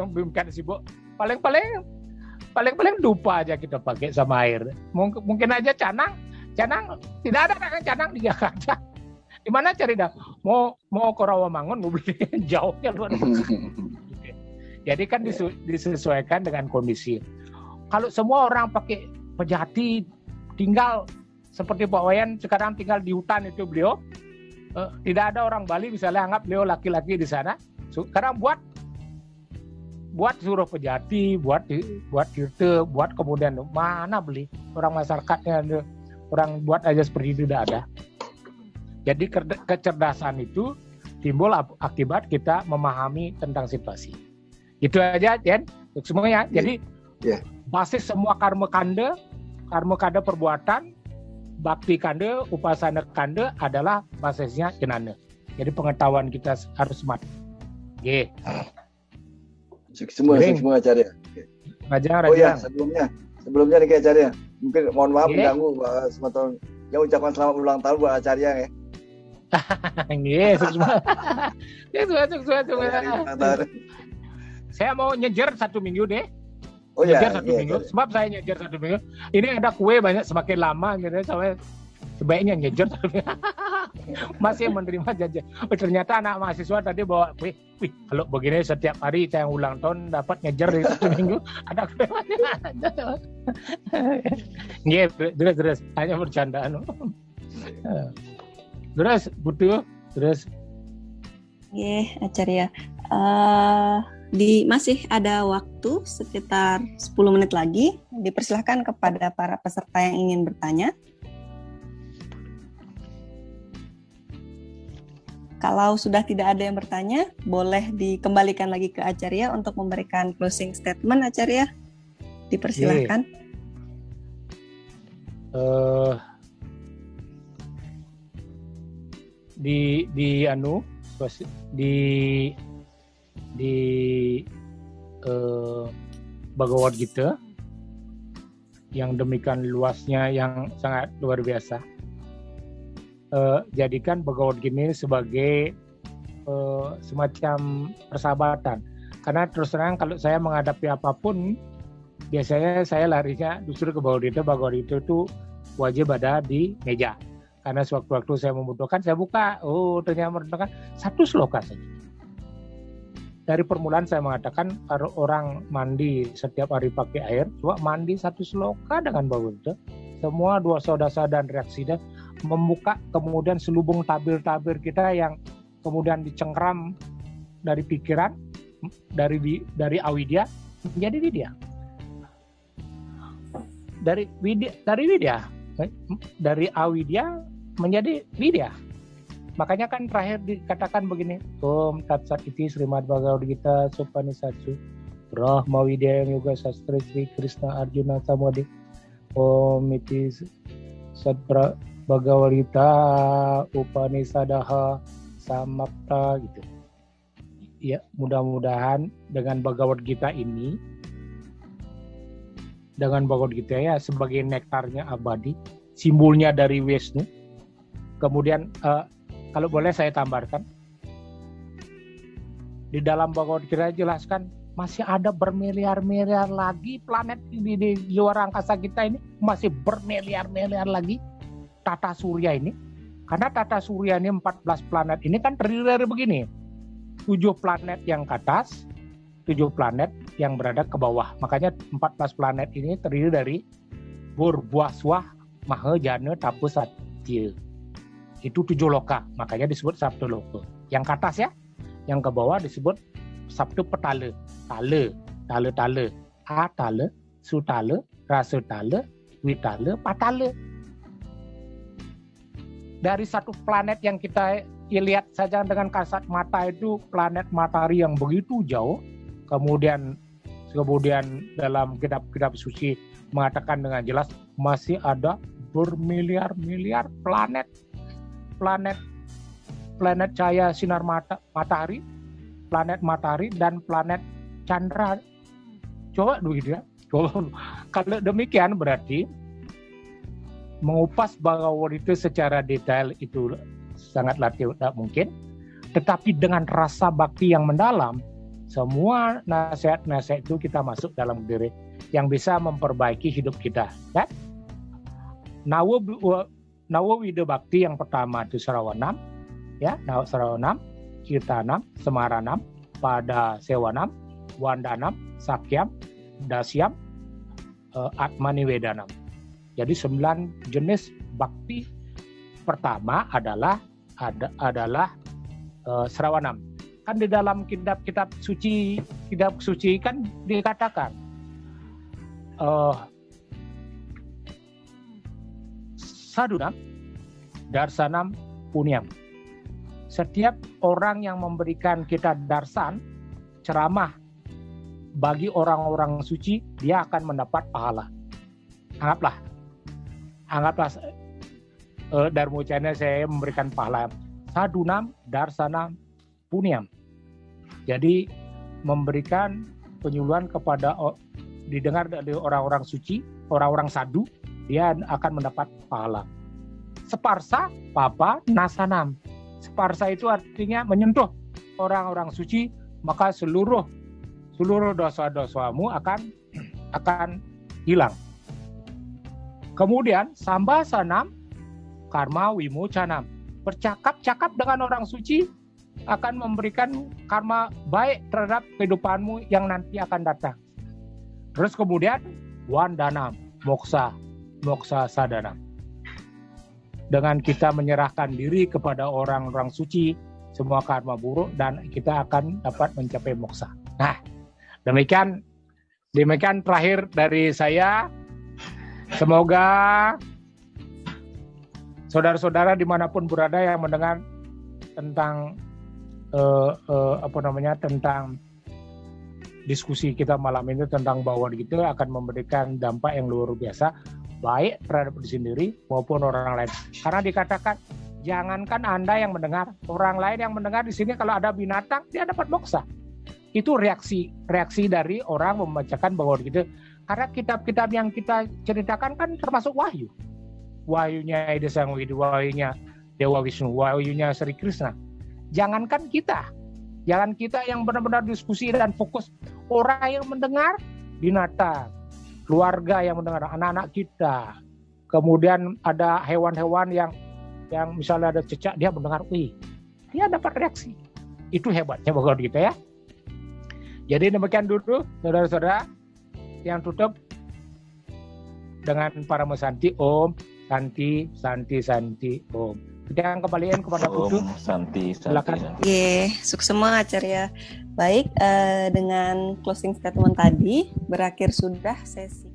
bukan sibuk, paling dupa aja kita pakai sama air. Mungkin aja canang tidak ada kan canang di Jakarta. Di mana cari dah? Mau ke Rawamangun mau beli jauhnya luar biasa. Jadi kan disesuaikan dengan kondisi. Kalau semua orang pakai pejati tinggal seperti Pak Wayan sekarang tinggal di hutan itu beliau, tidak ada orang Bali misalnya anggap beliau laki-laki di sana. Sekarang buat suruh pejati, buat tirte, buat kemudian mana beli orang masyarakatnya orang buat aja seperti itu tidak ada. Jadi kecerdasan itu timbul akibat kita memahami tentang situasi. Itu aja, Jen, semuanya. Jadi basis semua karma kanda perbuatan, bakti kanda, upasana kanda adalah basisnya jenana. Jadi pengetahuan kita harus smart. Semua acaranya. Rajang. Sebelumnya nih kayak acaranya. Mungkin mohon maaf mengganggu semua yang ucapkan selamat ulang tahun buat acaranya ya. Sukses. Saya mau nyejer 1 minggu deh. Nyejer 1 minggu. Sebab saya nyejer 1 minggu. Ini ada kue banyak semakin lama gitu. Saya sebaiknya nyejer 1 minggu. Masih menerima jajan. Ternyata anak mahasiswa tadi bawa kue. Wih, kalau begini setiap hari saya ulang tahun dapat nyejer di 1 minggu. Ada kue banyak. Terus. Hanya bercandaan. Terus butuh. Acarya. Masih ada waktu sekitar 10 menit lagi. Dipersilahkan kepada para peserta yang ingin bertanya. Kalau sudah tidak ada yang bertanya, boleh dikembalikan lagi ke Acarya untuk memberikan closing statement, Acarya. Dipersilahkan. Di Bhagavad Gita yang demikian luasnya yang sangat luar biasa. Jadikan Bhagavad Gita ini sebagai semacam persahabatan. Karena terus terang kalau saya menghadapi apapun, biasanya saya larinya justru ke Bhagavad Gita. Bhagavad Gita itu wajib ada di meja. Karena sewaktu-waktu saya membutuhkan, saya buka, ternyata membutuhkan 1 sloka saja. Dari permulaan saya mengatakan kalau orang mandi setiap hari pakai air, coba mandi 1 sloka dengan Bhagavad Gita. Semua dosa-dosa dan reaksi dan membuka kemudian selubung tabir-tabir kita yang kemudian dicengkram dari pikiran, dari avidya menjadi vidya. Dari avidya menjadi vidya. Makanya kan terakhir dikatakan begini, Om Tat Sat Iti Srimad Bhagavad Gita Supanisatsu Brahma Widya Yoga Sastra Sri Krishna Arjuna Samwadi Om Iti Sat Bhagavad Gita Upanisadaha Samapta gitu. Ya, mudah-mudahan dengan Bhagavad Gita ini dengan Bhagavad Gita ya sebagai nektarnya abadi, simbolnya dari Wisnu. Kemudian kalau boleh saya tambahkan, di dalam Bhagavad Gita jelaskan masih ada bermiliar-miliar lagi planet di luar angkasa kita ini, masih bermiliar-miliar lagi tata surya ini. Karena tata surya ini 14 planet ini kan terdiri dari begini, 7 planet yang ke atas, 7 planet yang berada ke bawah. Makanya 14 planet ini terdiri dari Burbhaswah, Mahajana, Tapu, Satya. Itu 7 loka, makanya disebut Sabtu Loka. Yang ke atas ya, yang ke bawah disebut Sabtu Petala. Tala, Atala, Sutala, Rasatala, Witala, Patala. Dari satu planet yang kita lihat saja dengan kasat mata itu planet matahari yang begitu jauh, kemudian dalam kitab-kitab suci mengatakan dengan jelas masih ada bermiliar-miliar planet cahaya sinar matahari, planet matahari dan planet Chandra. Coba begitu ya. Kalau demikian berarti mengupas Bhagavad Gita secara detail itu sangatlah tidak mungkin. Tetapi dengan rasa bakti yang mendalam, semua nasihat-nasihat itu kita masuk dalam diri yang bisa memperbaiki hidup kita. Kan? Nawawida Bakti yang pertama itu Sravanam, ya, Sravanam, Kirtanam, Semaranam, Pada Sewanam, Wandanam, Sakyam, Dasyam, Atmanivedanam. Jadi 9 jenis bakti. Pertama adalah Sravanam. Kan di dalam kitab suci kan dikatakan Sadunam, Darsanam, Punyam. Setiap orang yang memberikan kita darsan, ceramah bagi orang-orang suci, dia akan mendapat pahala. Anggaplah Dharmocana saya memberikan pahala. Sadunam, Darsanam, Punyam. Jadi memberikan penyuluhan kepada didengar dari orang-orang suci, orang-orang sadhu, dia akan mendapat pahala. Separsa, Papa, Nasanam. Separsa itu artinya menyentuh orang-orang suci, maka seluruh dosa-dosamu akan hilang. Kemudian Sambasanam, Karma Wimocanam. Bercakap-cakap dengan orang suci akan memberikan karma baik terhadap kehidupanmu yang nanti akan datang. Terus kemudian Wandanam, Moksa Sadanam. Dengan kita menyerahkan diri kepada orang-orang suci, semua karma buruk dan kita akan dapat mencapai moksa. Nah, demikian terakhir dari saya. Semoga saudara-saudara dimanapun berada yang mendengar tentang tentang diskusi kita malam ini tentang Bhagavad Gita akan memberikan dampak yang luar biasa baik terhadap diri sendiri maupun orang lain. Karena dikatakan jangankan Anda yang mendengar, orang lain yang mendengar di sini kalau ada binatang dia dapat moksa. Itu reaksi dari orang membacakan Bhagavad Gita. Karena kitab-kitab yang kita ceritakan kan termasuk wahyu. Wahyunya Ida Sang Widi, wahyunya Dewa Wisnu, wahyunya Sri Krishna. Jangan kita yang benar-benar diskusi dan fokus. Orang yang mendengar, binatang, keluarga yang mendengar, anak-anak kita. Kemudian ada hewan-hewan yang misalnya ada cecak, dia mendengar, dia dapat reaksi. Itu hebatnya Bhagavad Gita ya. Jadi demikian dulu saudara-saudara. Yang tutup dengan para mesanti Om Santi Om. Kita yang kembaliin kepada Putu. Santi. Silakan. Sukses semua Acarya. Baik, dengan closing statement tadi berakhir sudah sesi